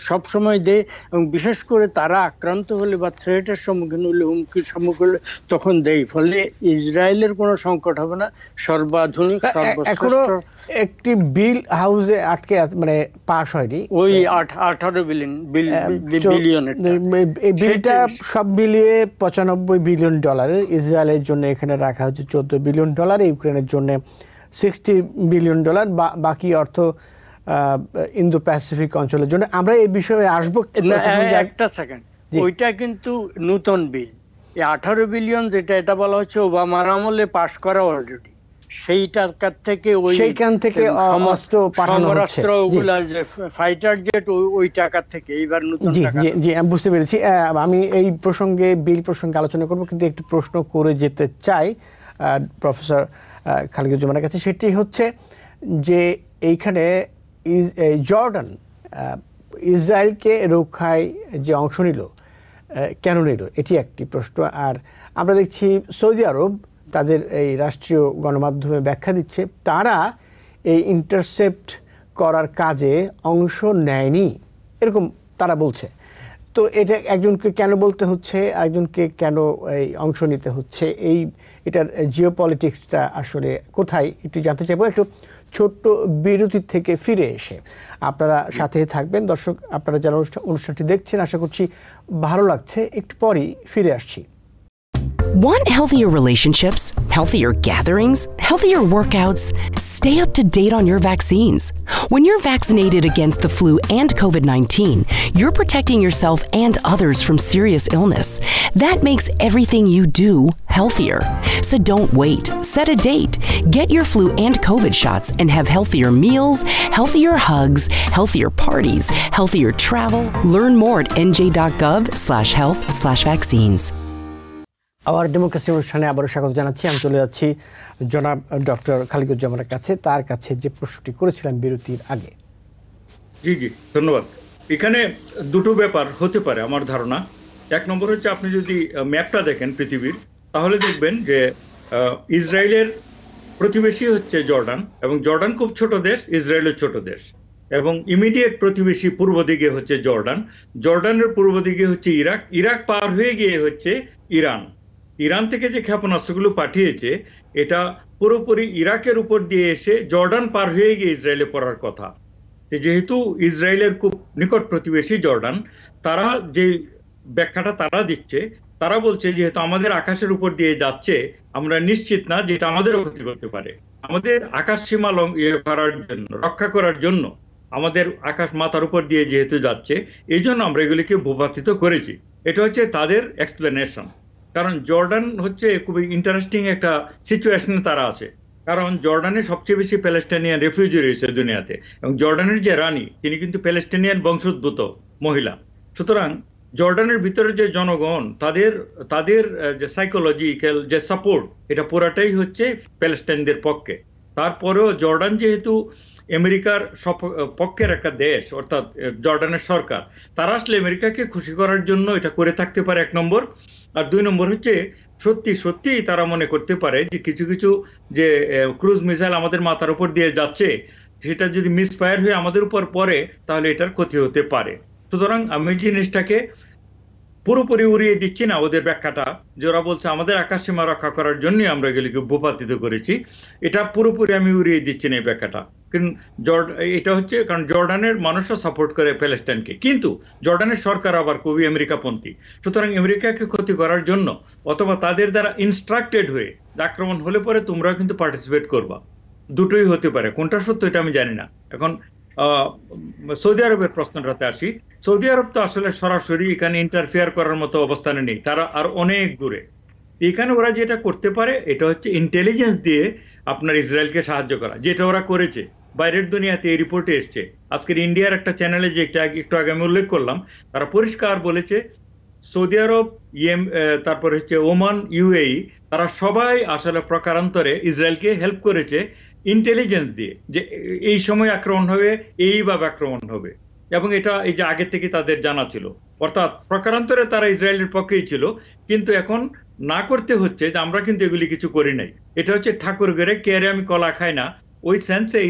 সবসময় দেয়, এবং বিশেষ করে তারা আক্রান্ত হলে বা থ্রেটের সম্মুখীন হলে, হুমকির সম্মুখীন হলে তখন দেয়। ফলে ইসরায়েলের কোনো সংকট হবে না, সর্বাধুনিক সর্বশ্রেষ্ঠ। একটি বিল হাউসে আটকে মানে পাস হয়নি, ওই 18 বিলিয়ন। এই বিলটা সব মিলিয়ে $95 বিলিয়ন। ইসরায়েলের জন্য এখানে রাখা হচ্ছে $14 বিলিয়ন, ইউক্রেনের জন্য $60 বিলিয়ন, বাকি অর্থ ইন্দো প্যাসিফিক অঞ্চলের জন্য। আমরা এই বিষয়ে আসবো। একটা সেকেন্ড, ওইটা কিন্তু নতুন বিল। 18 বিলিয়ন যেটা, এটা বলা হচ্ছে ওবামার আমলে পাশ করা অলরেডি। সেই টাকার থেকে সেইখান থেকে অস্ত্র পাঠানো হচ্ছে, ওগুলা যে ফাইটার জেট, ওই টাকার থেকে এইবার নতুন টাকা। জি, আমি বুঝতে পেরেছি। আমি এই প্রসঙ্গে, বিল প্রসঙ্গে আলোচনা করব, কিন্তু একটু প্রশ্ন করে যেতে চাই প্রফেসর খালিকুজ্জামানের কাছে। সেটি হচ্ছে যে এইখানে জর্ডান ইসরায়েলকে রক্ষায় যে অংশ নিল, কেন নিল, এটি একটি প্রশ্ন। আর আমরা দেখছি সৌদি আরব তাদের এই রাষ্ট্রীয় গণমাধ্যমে ব্যাখ্যা দিচ্ছে, তারা এই ইন্টারসেপ্ট করার কাজে অংশ নেয়নি, এরকম তারা বলছে। তো এটা একজনকে কেন বলতে হচ্ছে, একজনকে কেন এই অংশ নিতে হচ্ছে, এটার জিওপলিটিক্সটা আসলে কোথায়, একটু জানতে চাইবো। একটু ছোট্ট বিরতির থেকে ফিরে এসে আপনারা সাথে থাকবেন। দর্শক, আপনারা যারা অনুষ্ঠানটি দেখছেন, আশা করছি ভালো লাগছে। একটু পরই ফিরে আসছি। Want healthier relationships, healthier gatherings, healthier workouts? Stay up to date on your vaccines. When you're vaccinated against the flu and COVID-19, you're protecting yourself and others from serious illness. That makes everything you do healthier. So don't wait. Set a date. Get your flu and COVID shots and have healthier meals, healthier hugs, healthier parties, healthier travel. Learn more at nj.gov/health/vaccines. Hour democracy অনুষ্ঠানে আবারও স্বাগত জানাচ্ছি। আমি চলে যাচ্ছি জনাব doctor খালিকুজ্জামানের কাছে, তার কাছে যে প্রশ্নটি করেছিলাম বিরতির আগে। জি, ধন্যবাদ। এখানে দুটো ব্যাপার হতে পারে আমার ধারণা। এক নম্বর হচ্ছে, আপনি যদি ম্যাপটা দেখেন পৃথিবীর, তাহলে দেখবেন যে ইসরায়েলের প্রতিবেশী হচ্ছে জর্ডান, এবং জর্ডান খুব ছোট দেশ, ইসরায়েলের ছোট দেশ, এবং ইমিডিয়েট প্রতিবেশী পূর্ব দিকে হচ্ছে জর্ডান, জর্ডানের পূর্ব দিকে হচ্ছে ইরাক, ইরাক পার হয়ে গিয়ে হচ্ছে ইরান। ইরান থেকে যে ক্ষেপণাস্ত্রগুলো পাঠিয়েছে এটা পুরোপুরি ইরাকের উপর দিয়ে এসে জর্ডান পার হয়ে গিয়ে ইসরায়েলে পড়ার কথা। যেহেতু ইসরায়েলের খুব নিকট প্রতিবেশী জর্ডান, তারা যে ব্যাখ্যাটা তারা দিচ্ছে, তারা বলছে যেহেতু আমাদের আকাশের উপর দিয়ে যাচ্ছে, আমরা নিশ্চিত না যেটা আমাদের ক্ষতি করতে পারে। আমাদের আকাশ সীমা করার জন্য, রক্ষা করার জন্য আমাদের আকাশ মাথার উপর দিয়ে যেহেতু যাচ্ছে, এই জন্য আমরা এগুলিকে ভূপাতিত করেছি। এটা হচ্ছে তাদের এক্সপ্লেনেশন। কারণ জর্ডান হচ্ছে খুবই ইন্টারেস্টিং একটা সিচুয়েশনে তারা আছে, কারণ জর্ডানে সবচেয়ে বেশি প্যালেস্টাইনিয়ান রেফিউজি রয়েছে দুনিয়াতে, এবং জর্ডানের যে রানী তিনি কিন্তু প্যালেস্টাইনিয়ান বংশোদ্ভূত মহিলা। সুতরাং জর্ডানের ভিতরে যে জনগণ, তাদের যে সাইকোলজিক্যাল যে সাপোর্ট, এটা পুরাটাই হচ্ছে প্যালেস্টাইনদের পক্ষে। তারপরেও জর্ডান যেহেতু আমেরিকার পক্ষের একটা দেশ, অর্থাৎ জর্ডানের সরকার, তারা আসলে আমেরিকাকে খুশি করার জন্য এটা করে থাকতে পারে, এক নম্বর। আর দুই নম্বর হচ্ছে সত্যি তারা মনে করতে পারে যে কিছু কিছু যে ক্রুজ মিসাইল আমাদের মাথার উপর দিয়ে যাচ্ছে, সেটা যদি মিসফায়ার হয়ে আমাদের উপর পড়ে তাহলে এটার ক্ষতি হতে পারে। সুতরাং আমি জিনিসটাকে পুরোপুরি উড়িয়ে দিচ্ছি না ওদের ব্যাখ্যাটা, যে ওরা বলছে আমাদের আকাশ সীমা রক্ষা করার জন্য আমরা এগুলিকে ভূপাতিত করেছি, এটা পুরোপুরি আমি উড়িয়ে দিচ্ছি না এই ব্যাখ্যাটা। এটা হচ্ছে কারণ জর্ডানের মানুষরা সাপোর্ট করে প্যালেস্টাইনকে, কিন্তু জর্ডানের সরকার আবার খুবই আমেরিকাপন্থী। সুতরাং আমেরিকাকে ক্ষতি করার জন্য অথবা তাদের দ্বারা ইনস্ট্রাক্টেড হয়ে আক্রমণ হলে পরে তোমরাও কিন্তু পার্টিসিপেট করবা, দুটোই হতে পারে। কোনটা সত্য এটা আমি জানি না। এখন সৌদি আরবের প্রশ্নটাতে আসি। সৌদি আরব তো আসলে সরাসরি এখানে ইন্টারফেয়ার করার মতো অবস্থানে নেই, তারা আর অনেক দূরে। এখানে ওরা যেটা করতে পারে এটা হচ্ছে ইন্টেলিজেন্স দিয়ে আপনার ইসরায়েলকে সাহায্য করা, যেটা ওরা করেছে। বাইরের দুনিয়াতে এই রিপোর্টে এসছে। আজকের ইন্ডিয়ার একটা চ্যানেলে যে একটু আগে আমি উল্লেখ করলাম, তারা পরিষ্কার বলেছে সৌদি আরব, তারপর হচ্ছে ওমান, ইউএই, তারা সবাই আসলে প্রকারান্তরে ইসরায়েলকে হেল্প করেছে ইন্টেলিজেন্স দিয়ে, যে এই সময় আক্রমণ হবে, এইভাবে আক্রমণ হবে। এবং এটা এই যে আগে থেকে তাদের জানা ছিল, অর্থাৎ প্রকারান্তরে তারা ইসরায়েলের পক্ষেই ছিল। কিন্তু এখন না করতে হচ্ছে যে আমরা কিন্তু এগুলি কিছু করি নাই। এটা হচ্ছে ঠাকুর ঘরে কেয়ারে আমি কলা খাই না, ওই সেন্সে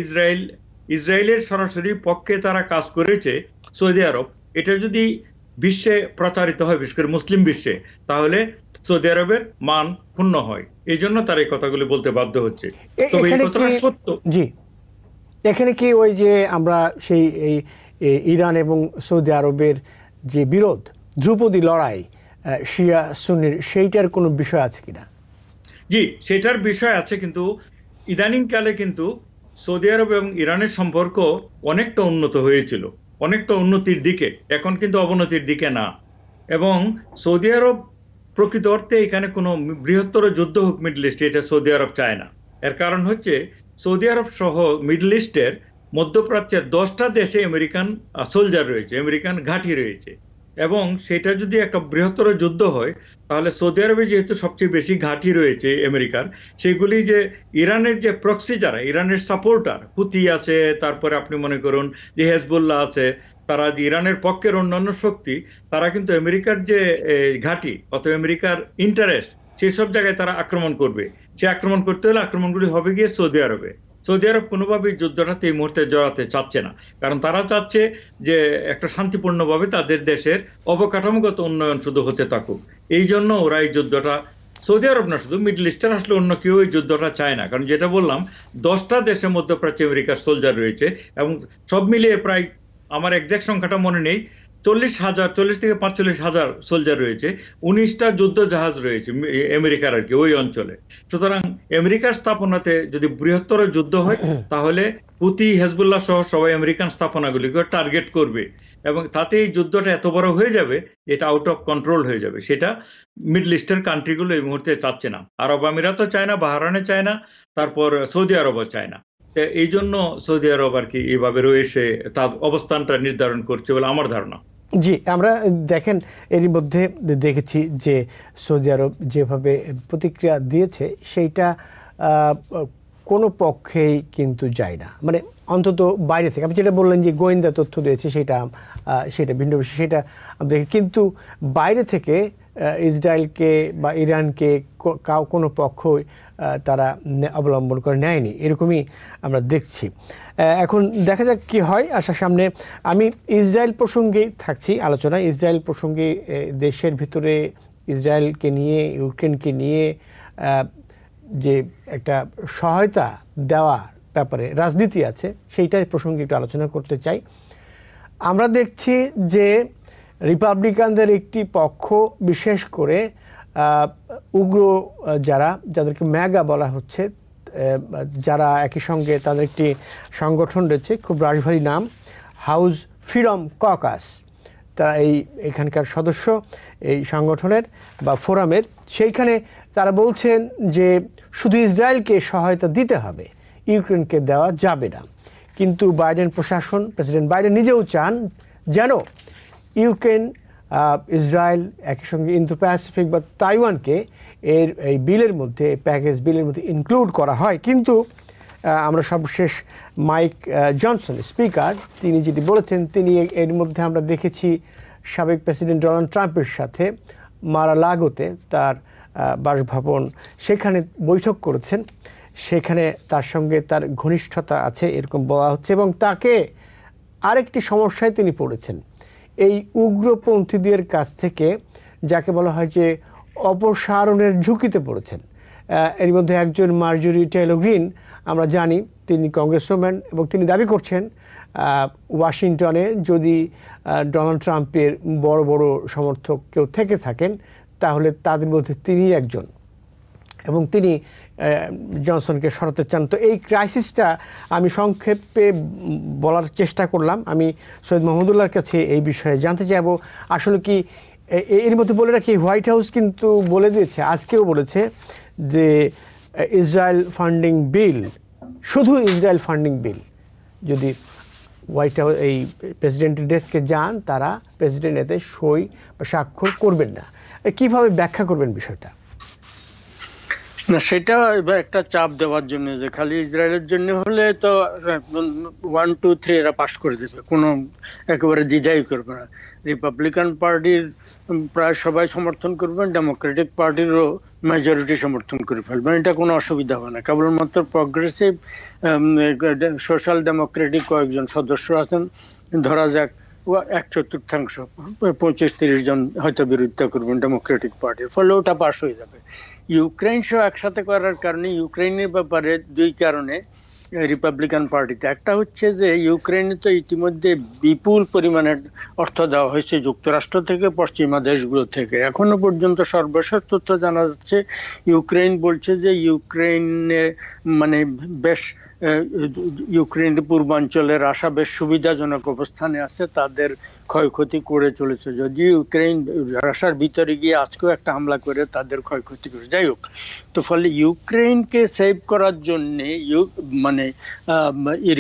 ইসরায়েলের সরাসরি পক্ষে তারা কাজ করেছে সৌদি আরব। এটা যদি বিশ্বে প্রচারিত হয়, বিশেষ করে মুসলিম বিশ্বে, তাহলে সৌদি আরবের মান ক্ষুণ্ণ হয়। এই জন্য তারা এই কথাগুলি বলতে বাধ্য হচ্ছে। তবে এই কথাটা সত্য। জি, এখানে কি ওই যে আমরা সেই ইরান এবং সৌদি আরবের যে বিরোধ, ধ্রুপদী লড়াই শিয়া সুন্নির, সেইটার কোনো বিষয় আছে কিনা? জি, সেটার বিষয় আছে, কিন্তু ইদানিং কালে কিন্তু সৌদি আরব এবং ইরানের সম্পর্ক অনেকটা উন্নত হয়েছিল, অনেকটা উন্নতির দিকে, এখন কিন্তু অবনতির দিকে না। এবং সৌদি আরব প্রকৃত অর্থে এখানে কোনো বৃহত্তর যুদ্ধ হোক মিডল ইস্টে, এটা সৌদি আরব চায় না। এর কারণ হচ্ছে সৌদি আরব সহ মিডল ইস্টের, মধ্যপ্রাচ্যের 10টা দেশে আমেরিকান সোলজার রয়েছে, আমেরিকান ঘাঁটি রয়েছে। এবং সেটা যদি একটা বৃহত্তর যুদ্ধ হয়, তাহলে সৌদি আরবে যেহেতু সবচেয়ে বেশি ঘাঁটি রয়েছে আমেরিকার, সেগুলি যে ইরানের যে প্রক্সি, যারা ইরানের সাপোর্টার, হুতি আছে, তারপরে আপনি মনে করুন যে হেজবুল্লাহ আছে, তারা যে ইরানের পক্ষের অন্যান্য শক্তি, তারা কিন্তু আমেরিকার যে ঘাঁটি অথবা আমেরিকার ইন্টারেস্ট, সেসব জায়গায় তারা আক্রমণ করবে। সে আক্রমণ করতে হলে আক্রমণগুলি হবে গিয়ে সৌদি আরবে। সৌদি আরব কোনোভাবেই যুদ্ধটাতে এই মুহূর্তে জড়াতে চাচ্ছে না, কারণ তারা চাচ্ছে যে একটা শান্তিপূর্ণভাবে তাদের দেশের অবকাঠামোগত উন্নয়ন শুধু হতে থাকুক। এই জন্য ওরা এই যুদ্ধটা, সৌদি আরব না শুধু, মিডল ইস্টের আসলে অন্য কেউ এই যুদ্ধটা চায় না। কারণ যেটা বললাম, 10টা দেশের মধ্যপ্রাচ্যে আমেরিকার সোলজার রয়েছে, এবং সব মিলিয়ে প্রায়, আমার এক্সাক্ট সংখ্যাটা মনে নেই, 40 থেকে 45,000 সোলজার রয়েছে, 19টা যুদ্ধ জাহাজ রয়েছে আমেরিকার আর কি ওই অঞ্চলে। সুতরাং আমেরিকার স্থাপনাতে যদি বৃহত্তর যুদ্ধ হয়, তাহলে হুতি, হেজবুল্লাহ সহ সবাই আমেরিকান স্থাপনাগুলিকে টার্গেট করবে, এবং তাতে এই যুদ্ধটা এত বড় হয়ে যাবে, এটা আউট অফ কন্ট্রোল হয়ে যাবে। সেটা মিডল ইস্টের কান্ট্রিগুলো এই মুহূর্তে চাচ্ছে না। আরব আমিরাতও চায় না, বাহরাইনে চায় না, তারপর সৌদি আরবও চায় না। এই জন্য সৌদি আরব আর কি এইভাবে রয়েছে, তার অবস্থানটা নির্ধারণ করছে বলে আমার ধারণা। জি, আমরা দেখেন এরই মধ্যে দেখেছি যে সৌদি আরব যেভাবে প্রতিক্রিয়া দিয়েছে, সেইটা কোনো পক্ষেই কিন্তু যায় না, মানে অন্তত বাইরে থেকে। আপনি যেটা বললেন যে গোয়েন্দা তথ্য দিয়েছে, সেটা ভিন্ন বিষয়, সেটা দেখি। কিন্তু বাইরে থেকে ইসরায়েলকে বা ইরানকে কোনো পক্ষই তারা অবলম্বন করে নেয়নি, এরকমই আমরা দেখছি। এখন দেখা যাক কী হয় আসার সামনে। আমি ইসরায়েল প্রসঙ্গেই থাকছি আলোচনায়। ইসরায়েল প্রসঙ্গে দেশের ভিতরে ইসরায়েলকে নিয়ে, ইউক্রেনকে নিয়ে যে একটা সহায়তা দেওয়ার ব্যাপারে রাজনীতি আছে, সেইটার প্রসঙ্গে একটু আলোচনা করতে চাই। আমরা দেখছি যে রিপাবলিকানদের একটি পক্ষ, বিশেষ করে উগ্র যাদেরকে ম্যাগা বলা হচ্ছে, যারা একই সঙ্গে তাদের একটি সংগঠন রয়েছে, খুব রাশভারী নাম, হাউস ফ্রিডম ককাস, তারা এখানকার সদস্য এই সংগঠনের বা ফোরামের। সেইখানে তারা বলছেন যে শুধু ইসরায়েলকে সহায়তা দিতে হবে, ইউক্রেনকে দেওয়া যাবে না। কিন্তু বাইডেন প্রশাসন, প্রেসিডেন্ট বাইডেন নিজেও চান যেন ইউক্রেন, ইসরায়েল, একই সঙ্গে ইন্দো প্যাসিফিক বা তাইওয়ানকে এই বিলের মধ্যে, প্যাকেজ বিলের মধ্যে ইনক্লুড করা হয়। কিন্তু আমরা সর্বশেষ মাইক জনসন স্পিকার, তিনি যেটি বলেছেন, তিনি এর মধ্যে আমরা দেখেছি সাবেক প্রেসিডেন্ট ডোনাল্ড ট্রাম্পের সাথে মার-আ-লাগোতে তার বাসভবন, সেখানে বৈঠক করেছেন। সেখানে তার সঙ্গে তার ঘনিষ্ঠতা আছে এরকম বলা হচ্ছে, এবং তাকে আরেকটি সমস্যায় তিনি পড়েছেন, এই উগ্রপন্থীদের কাছ থেকে, যাকে বলা হয় যে অপসারণের ঝুঁকিতে পড়েছেন। এর মধ্যে একজন মার্জরি টেইলর গ্রিন, আমরা জানি তিনি কংগ্রেসম্যান, এবং তিনি দাবি করছেন ওয়াশিংটনে যদি ডোনাল্ড ট্রাম্পের বড় বড় সমর্থক কেউ থেকে থাকেন তাহলে তাদের মধ্যে তিনি একজন, এবং তিনি জনসনকে সরাতে চান। তো এই ক্রাইসিসটা আমি সংক্ষেপে বলার চেষ্টা করলাম। আমি সৈয়দ মাহমুদুল্লাহর কাছে এই বিষয়ে জানতে চাইব, আসলে কি এর মধ্যে বলে রাখি, হোয়াইট হাউস কিন্তু বলে দিয়েছে, আজকেও বলেছে যে ইসরায়েল ফান্ডিং বিল, শুধু ইসরায়েল ফান্ডিং বিল যদি হোয়াইট হাউস এই প্রেসিডেন্টের ডেস্কে যান, তারা প্রেসিডেন্ট এতে সই বা স্বাক্ষর করবেন না। কিভাবে ব্যাখ্যা করবেন বিষয়টা? না, সেটা একটা চাপ দেওয়ার জন্য, যে খালি ইসরায়েলের জন্য হলে তো 1, 2, 3 এরা পাশ করে দেবে, কোনো একেবারে দ্বিধাই করবে না। রিপাবলিকান পার্টির প্রায় সবাই সমর্থন করবেন, ডেমোক্রেটিক পার্টিরও মেজরিটি সমর্থন করে ফেলবেন, এটা কোনো অসুবিধা হবে না। কেবলমাত্র প্রগ্রেসিভ সোশ্যাল ডেমোক্রেটিক কয়েকজন সদস্য আছেন, ধরা যাক 1/4, 25-30 জন হয়তো বিরোধিতা করবেন ডেমোক্রেটিক পার্টির, ফলে ওটা পাশ হয়ে যাবে। ইউক্রেন সহ একসাথে করার কারণে, ইউক্রেনের ব্যাপারে দুই কারণে রিপাবলিকান পার্টিতে, একটা হচ্ছে যে ইউক্রেনে তো ইতিমধ্যে বিপুল পরিমাণে অর্থ দেওয়া হয়েছে যুক্তরাষ্ট্র থেকে, পশ্চিমা দেশগুলো থেকে। এখনো পর্যন্ত সর্বশেষ তথ্য জানা যাচ্ছে, ইউক্রেন বলছে যে ইউক্রেনে মানে বেশ ইউক্রেনের পূর্বাঞ্চলে রাশিয়া বেশ সুবিধাজনক অবস্থানে আছে, তাদের ক্ষয়ক্ষতি করে চলেছে। যদিও ইউক্রেন রাশিয়ার ভিতরে গিয়ে আজকেও একটা হামলা করে তাদের ক্ষয়ক্ষতি করে, যাই হোক। তো ফলে ইউক্রেনকে সেভ করার জন্যে মানে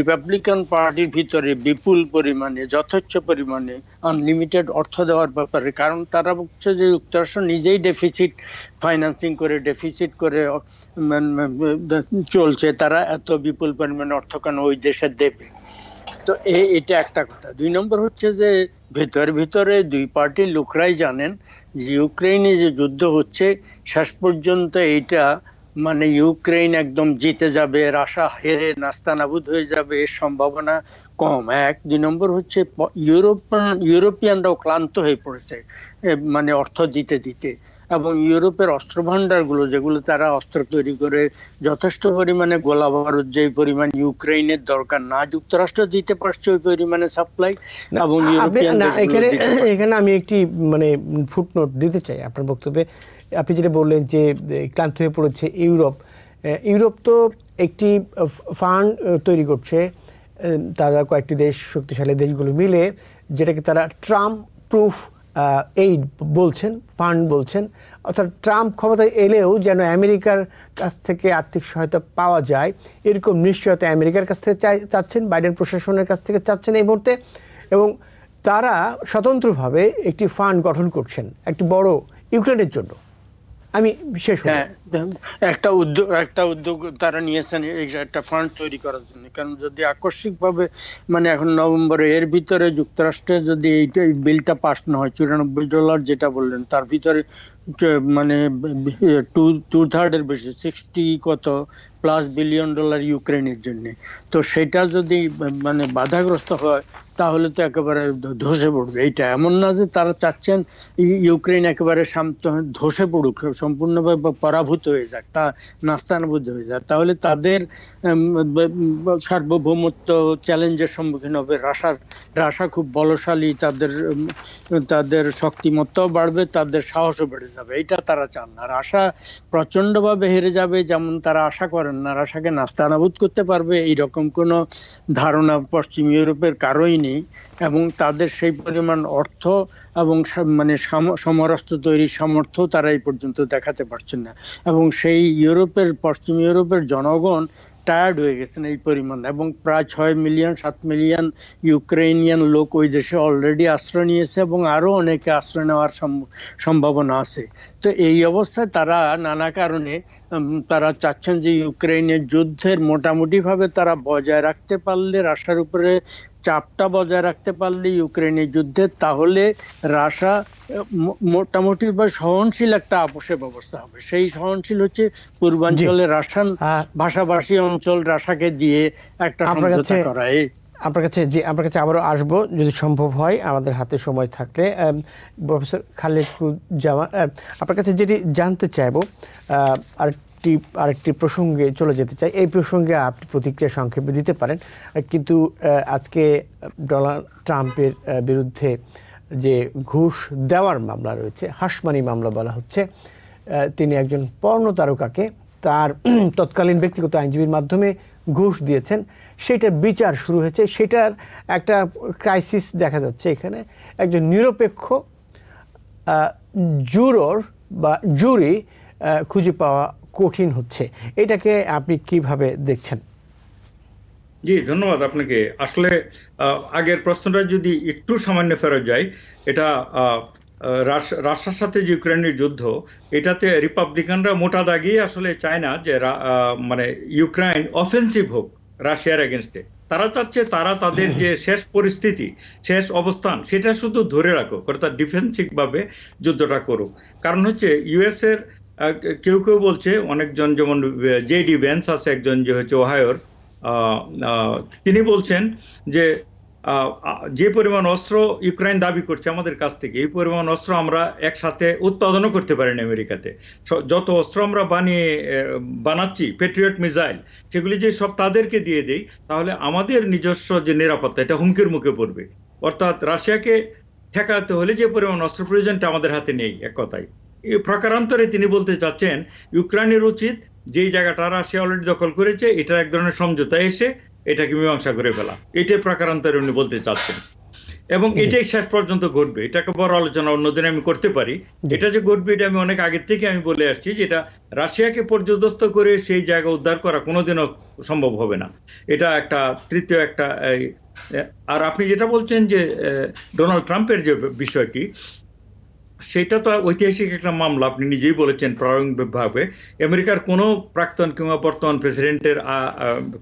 রিপাবলিকান পার্টির ভিতরে বিপুল পরিমাণে, যথেচ্ছ পরিমাণে আনলিমিটেড অর্থ দেওয়ার ব্যাপারে, কারণ তারা বলছে যে যুক্তরাষ্ট্র নিজেই ডেফিসিট ফাইন্যান্সিং করে, ডেফিসিট করে চলছে, তারা এত বিপুল পরিমাণে অর্থ কেন ওই দেশে দেবে। তো এটা একটা কথা। 2 নম্বর হচ্ছে যে ভিতরে দুই পার্টির লোকরাই জানেন যে ইউক্রেনে যে যুদ্ধ হচ্ছে শেষ পর্যন্ত এইটা মানে ইউক্রেন একদম জিতে যাবে, রাশিয়া হেরে নাস্তানাবুদ হয়ে যাবে, এর সম্ভাবনা কম। 1। 2 নম্বর হচ্ছে ইউরোপিয়ানরাও ক্লান্ত হয়ে পড়েছে মানে অর্থ দিতে দিতে, এবং ইউরোপের অস্ত্র ভান্ডারগুলো, যেগুলো তারা অস্ত্র তৈরি করে যথেষ্ট পরিমাণে গোলা বারুদ যে পরিমাণ ইউক্রেনের দরকার না, যুক্তরাষ্ট্র দিতে পারছে ওই পরিমাণে সাপ্লাই, এবং এখানে আমি একটি মানে ফুটনোট দিতে চাই আপনার বক্তব্যে। আপনি যেটা বললেন যে ক্লান্ত হয়ে পড়েছে ইউরোপ তো একটি ফান্ড তৈরি করছে, তারা কয়েকটি দেশ, শক্তিশালী দেশগুলো মিলে, যেটাকে তারা ট্রাম্প প্রুফ এইড বলছেন, ফান্ড বলছেন। অর্থাৎ ট্রাম্প ক্ষমতায় এলেও যেন আমেরিকার কাছ থেকে আর্থিক সহায়তা পাওয়া যায়, এরকম নিশ্চয়তা আমেরিকার কাছ থেকে চাচ্ছেন, বাইডেন প্রশাসনের কাছ থেকে চাচ্ছেন এই মুহূর্তে। এবং তারা স্বতন্ত্রভাবে একটি ফান্ড গঠন করছেন একটি বড় ইউক্রেনের জন্য। আমি শেষ একটা উদ্যোগ তারা নিয়েছেন একটা ফান্ড তৈরি করার জন্য। কারণ যদি আকস্মিকভাবে মানে এখন নভেম্বরে এর ভিতরে যুক্তরাষ্ট্রে যদি এই বিলটা পাস না হয়, $94 যেটা বললেন, তার ভিতরে মানে 2/3 এর বেশি 60 কত প্লাস $বিলিয়ন ইউক্রেনের জন্য, তো সেটা যদি মানে বাধাগ্রস্ত হয় তাহলে তো একেবারে ধসে পড়বে। এইটা এমন না যে তারা চাচ্ছেন ইউক্রেন একেবারে ধসে পড়ুক, সম্পূর্ণভাবে পরাভূত হয়ে যাক, তা নাস্তানাবুদ হয়ে যাক, তাহলে তাদের সার্বভৌমত্ব চ্যালেঞ্জের সম্মুখীন হবে। রাশা খুব বলশালী, তাদের শক্তিমত্তাও বাড়বে, তাদের সাহসও বেড়ে যাবে। এইটা তারা চান না। রাশা প্রচন্ডভাবে হেরে যাবে যেমন তারা আশা করেন না, রাশাকে নাস্তানাবুদ করতে পারবে এইরকম কোনো ধারণা পশ্চিম ইউরোপের কারোই নেই। এবং তাদের সেই পরিমাণ অর্থ এবং মানে সমরাস্ত্র তৈরির সামর্থ্য তারা এই পর্যন্ত দেখাতে পারছেন না। এবং সেই পশ্চিম ইউরোপের জনগণ টায়ার্ড হয়ে গেছেন এই পরিমাণ। এবং প্রায় 6-7 মিলিয়ন ইউক্রেনিয়ান লোক ওই দেশে অলরেডি আশ্রয় নিয়েছে এবং আরো অনেকে আশ্রয় নেওয়ার সম্ভাবনা আছে। তো এই অবস্থায় তারা নানা কারণে তারা চাচ্ছেন যে ইউক্রেনের যুদ্ধের মোটামুটি ভাবে তারা বজায় রাখতে পারলে, রাশিয়ার উপরে চাপটা বজায় রাখতে পারলে ইউক্রেনের যুদ্ধে, তাহলে রাশিয়া মোটামুটি বা সহনশীল একটা আপোষের ব্যবস্থা হবে। সেই সহনশীল হচ্ছে পূর্বাঞ্চলে রাশিয়ান ভাষাভাষী অঞ্চল রাশিয়াকে দিয়ে একটা সমঝোতা করা। আপনার কাছে আবারও আসবো যদি সম্ভব হয়, আমাদের হাতে সময় থাকলে। প্রফেসর খালেকুজ্জামান, আপনার কাছে যেটি জানতে চাইবো, আরেকটি প্রসঙ্গে চলে যেতে চাই। এই প্রসঙ্গে আপনি প্রতিক্রিয়া সংক্ষেপে দিতে পারেন, কিন্তু আজকে ডোনাল্ড ট্রাম্পের বিরুদ্ধে যে ঘুষ দেওয়ার মামলা রয়েছে, হাসমানি মামলা বলা হচ্ছে, তিনি একজন পর্নো তারকাকে তার তৎকালীন ব্যক্তিগত আইনজীবীর মাধ্যমে ঘুষ দিয়েছেন, সেটার বিচার শুরু হয়েছে। সেটার একটা ক্রাইসিস দেখা যাচ্ছে এখানে। একজন নিরপেক্ষ জুরি খুঁজে পাওয়া কঠিন হচ্ছে। এটাকে আপনি কিভাবে দেখছেন? জি, ধন্যবাদ আপনাকে। আসলে আগের প্রশ্নটা যদি একটু সামান্য ফেরত যায়, এটা রাশিয়ার সাথে যে ইউক্রেনের যুদ্ধ, এটাতে রিপাবলিকানরা মোটা দাগিয়ে আসলে চায় না যে মানে ইউক্রেন অফেন্সিভ হোক রাশিয়ার এগেনস্টে। তারা চাচ্ছে তারা তাদের যে শেষ পরিস্থিতি, শেষ অবস্থান, সেটা শুধু ধরে রাখুক, অর্থাৎ ডিফেন্সিভ ভাবে যুদ্ধটা করুক। কারণ হচ্ছে ইউএস এর কেউ বলছে, অনেকজন, যেমন জেডি ভ্যান্স আছে একজন, যে হচ্ছে ওহাইওর, তিনি বলছেন যে যে পরিমাণ অস্ত্র ইউক্রেন দাবি করছে আমাদের কাছ থেকে, এই পরিমাণ অস্ত্র আমরা একসাথে উৎপাদনও করতে পারি না আমেরিকাতে। যত অস্ত্র আমরা বানাচ্ছি, পেট্রিয়ট মিসাইল, সেগুলি যে সব তাদেরকে দিয়ে দেই, তাহলে আমাদের নিজস্ব যে নিরাপত্তা, এটা হুমকির মুখে পড়বে। অর্থাৎ রাশিয়াকে ঠেকাতে হলে যে পরিমাণ অস্ত্র প্রয়োজনটা আমাদের হাতে নেই, এক কথায়। এই প্রকারান্তরে তিনি বলতে চাচ্ছেন ইউক্রেনের উচিত যেই জায়গাটা রাশিয়া অলরেডি দখল করেছে, এটা এক ধরনের সমঝোতা এসে এটাকে মীমাংসা করে ফেলা, এটাই প্রকারান্তরে উনি বলতে চাচ্ছেন। এবং এটাই শেষ পর্যন্ত ঘটবে। এটাকে বড় আলোচনা অন্যদিন আমি করতে পারি। এটা যে ঘটবে এটা আমি অনেক আগের থেকে আমি বলে আসছি, যে এটা রাশিয়াকে পর্যদস্ত করে সেই জায়গা উদ্ধার করা কোনোদিনও সম্ভব হবে না। এটা একটা তৃতীয় একটা। আর আপনি যেটা বলছেন যে ডোনাল্ড ট্রাম্পের যে বিষয়টি, সেটা তো ঐতিহাসিক একটা মামলা। আপনি নিজেই বলেছেন প্রারম্ভিকভাবে আমেরিকার কোনো প্রাক্তন কিংবা বর্তমান প্রেসিডেন্টের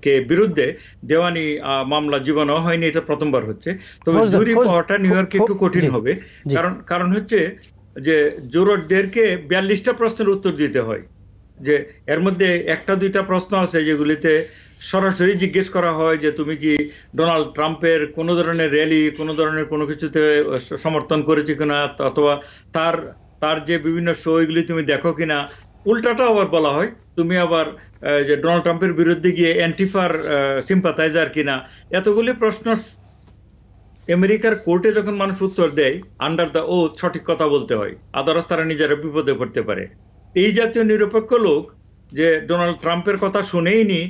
কে বিরুদ্ধে দেওয়ানি মামলা জীবনেও হয়নি, এটা প্রথমবার হচ্ছে। তবে জুরি পাওয়াটা নিউ ইয়র্কে একটু কঠিন হবে, কারণ হচ্ছে যে জুরোরদেরকে 42টা প্রশ্নের উত্তর দিতে হয়। যে এর মধ্যে 1-2টা প্রশ্ন আছে যেগুলিতে সরাসরি জিজ্ঞেস করা হয় যে তুমি কি ডোনাল্ড ট্রাম্পের কোনো ধরনের র্যালি, কোনো ধরনের কোনো কিছুতে সমর্থন করেছো কিনা, অথবা তার যে বিভিন্ন শো এগুলি তুমি দেখো কিনা। উল্টাটা আবার বলা হয় তুমি আবার যে ডোনাল্ড ট্রাম্পের বিরুদ্ধে গিয়ে অ্যান্টিফার সিম্পাথাইজার কিনা। এতগুলি প্রশ্ন আমেরিকার কোর্টে যখন মানুষ উত্তর দেয় আন্ডার দ্য ওথ, সঠিক কথা বলতে হয়, আদারস তারা নিজেরা বিপদে পড়তে পারে। এই জাতীয় নিরপেক্ষ লোক যে ডোনাল্ড ট্রাম্পের কথা শুনেইনি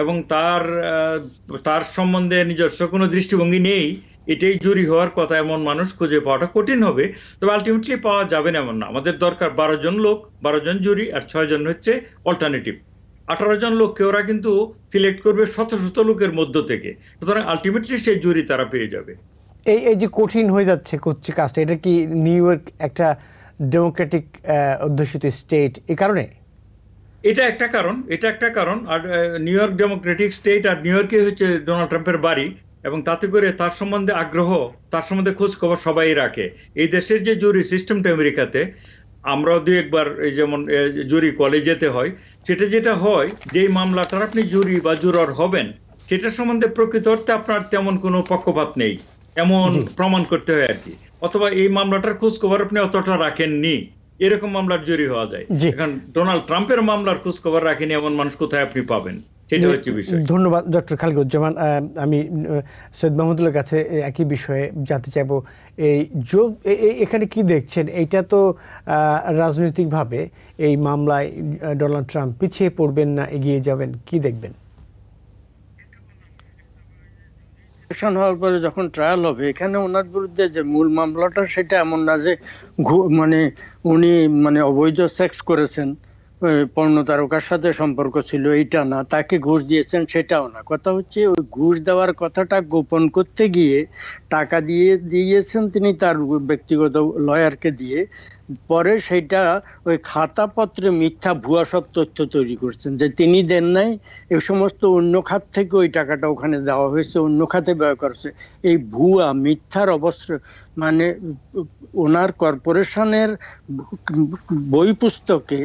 এবং তার সম্বন্ধে নিজস্ব কোনো দৃষ্টিভঙ্গি নেই, এটাই জুরি হওয়ার কথা, এমন মানুষ খুঁজে পাওয়াটা কঠিন হবে। তবে আলটিমেটলি পাওয়া যাবে না এমন না। আমাদের দরকার 12 জন লোক, 12 জন জুরি, আর 6 জন হচ্ছে অল্টারনেটিভ। 18 জন লোককে ওরা কিন্তু সিলেক্ট করবে শত লোকের মধ্য থেকে। সুতরাং আলটিমেটলি সেই জুরি তারা পেয়ে যাবে। এই যে কঠিন হয়ে যাচ্ছে কাজটা, এটা কি নিউ ইয়র্ক একটা ডেমোক্রেটিক অধ্যুষিত স্টেট, এই কারণে? এটা একটা কারণ। আর নিউ ইয়র্ক ডেমোক্রেটিক স্টেট, আর নিউ ইয়র্কে হচ্ছে ডোনাল্ড ট্রাম্পের বাড়ি, এবং তাতে করে তার সম্বন্ধে আগ্রহ, তার সম্বন্ধে খোঁজ খবর সবাই রাখে। এই দেশের যে জুরি সিস্টেমটা আমেরিকাতে, আমরাও দুই একবার যেমন জুরি কলে যেতে হয়, সেটা যেটা হয়, যেই মামলাটার আপনি জুরি বা জুরর হবেন, সেটার সম্বন্ধে প্রকৃত অর্থে আপনার তেমন কোনো পক্ষপাত নেই এমন প্রমাণ করতে হয় আর কি, অথবা এই মামলাটার খোঁজ খবর আপনি অতটা রাখেননি, এরকম মামলার জুরি হওয়া যায়। এখন ডোনাল্ড ট্রাম্পের মামলার খোঁজ খবর রাখেনি এমন মানুষ কোথায় আপনি পাবেন? সেটা হচ্ছে বিষয়। ধন্যবাদ ডক্টর খালিকুজ্জামান। আমি সৈয়দ মাহমুদুল্লাহর কাছে একই বিষয়ে জানতে চাইবো, এই যোগ এখানে কি দেখছেন? এইটা তো রাজনৈতিকভাবে এই মামলায় ডোনাল্ড ট্রাম্প পিছিয়ে পড়বেন না এগিয়ে যাবেন, কি দেখবেন? হওয়ার পরে যখন ট্রায়াল হবে, এখানে ওনার বিরুদ্ধে যে মূল মামলাটা, সেটা এমন না যে মানে উনি মানে অবৈধ সেক্স করেছেন, পর্ণ তারকার সাথে সম্পর্ক ছিল, এইটা না, তাকে ঘুষ দিয়েছেন সেটাও না। কথা হচ্ছে ওই ঘুষ দেওয়ার কথাটা গোপন করতে গিয়ে টাকা দিয়েছেন তিনি তার ব্যক্তিগত লয়ারকে দিয়ে, পরে সেটা ওই খাতাপত্রে মিথ্যা ভুয়া সব তথ্য তৈরি করছেন যে তিনি দেন নাই, এই সমস্ত অন্য খাত থেকে ওই টাকাটা ওখানে দেওয়া হয়েছে, অন্য খাতে ব্যয় করছে। এই ভুয়া মিথ্যার মানে ওনার কর্পোরেশনের বই পুস্তকে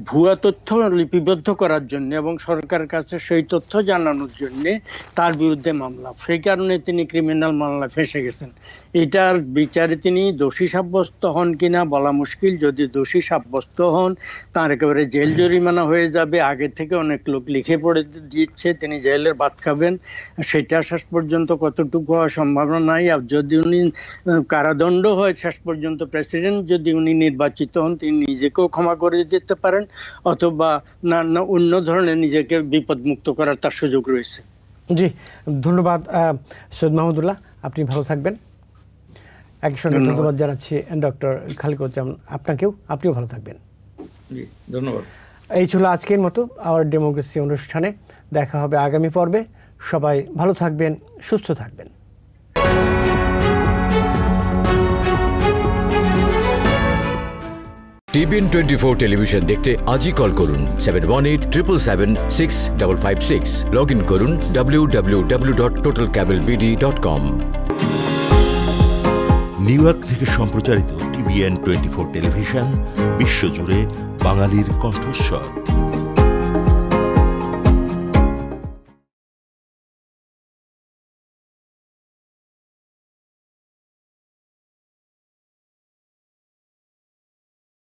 ভুয়া তথ্য লিপিবদ্ধ করার জন্য এবং সরকারের কাছে সেই তথ্য জানানোর জন্য তার বিরুদ্ধে মামলা, সেই কারণে তিনি ক্রিমিনাল মামলায় ফেঁসে গেছেন। এটার বিচারে তিনি দোষী সাব্যস্ত হন কিনা বলা মুশকিল। যদি দোষী সাব্যস্ত হন, তার একেবারে জেল জরিমানা হয়ে যাবে। আগে থেকে অনেক লোক লিখে পড়ে দিচ্ছে তিনি জেলের ভাত খাবেন, সেটা শেষ পর্যন্ত কতটুকু হওয়ার সম্ভাবনা নাই। আর যদি উনি কারাদণ্ড হয় শেষ পর্যন্ত, প্রেসিডেন্ট যদি উনি নির্বাচিত হন, তিনি নিজেকেও ক্ষমা করে দিতে পারেন, অথবা না অন্য ধরনের নিজেকে বিপদমুক্ত করার তার সুযোগ রয়েছে। জি, ধন্যবাদ সৈয়দ মাহমুদুল্লাহ, আপনি ভালো থাকবেন। একই সঙ্গে ধন্যবাদ জানাচ্ছি ডক্টর খালিকুজ্জামান, আপনিও ভালো থাকবেন। জি, ধন্যবাদ। এই ছিল আজকের মতো আওয়ার ডেমোক্রেসি অনুষ্ঠানে। দেখা হবে আগামী পর্বে। সবাই ভালো থাকবেন, সুস্থ থাকবেন। TBN 24 টেলিভিশন দেখতে আজই কল করুন 7187776556। লগ ইন করুন www.totalcablebd.com। নিউ ইয়র্ক থেকে সম্প্রচারিত TBN 24 টেলিভিশন বিশ্বজুড়ে বাঙালির কণ্ঠস্বর।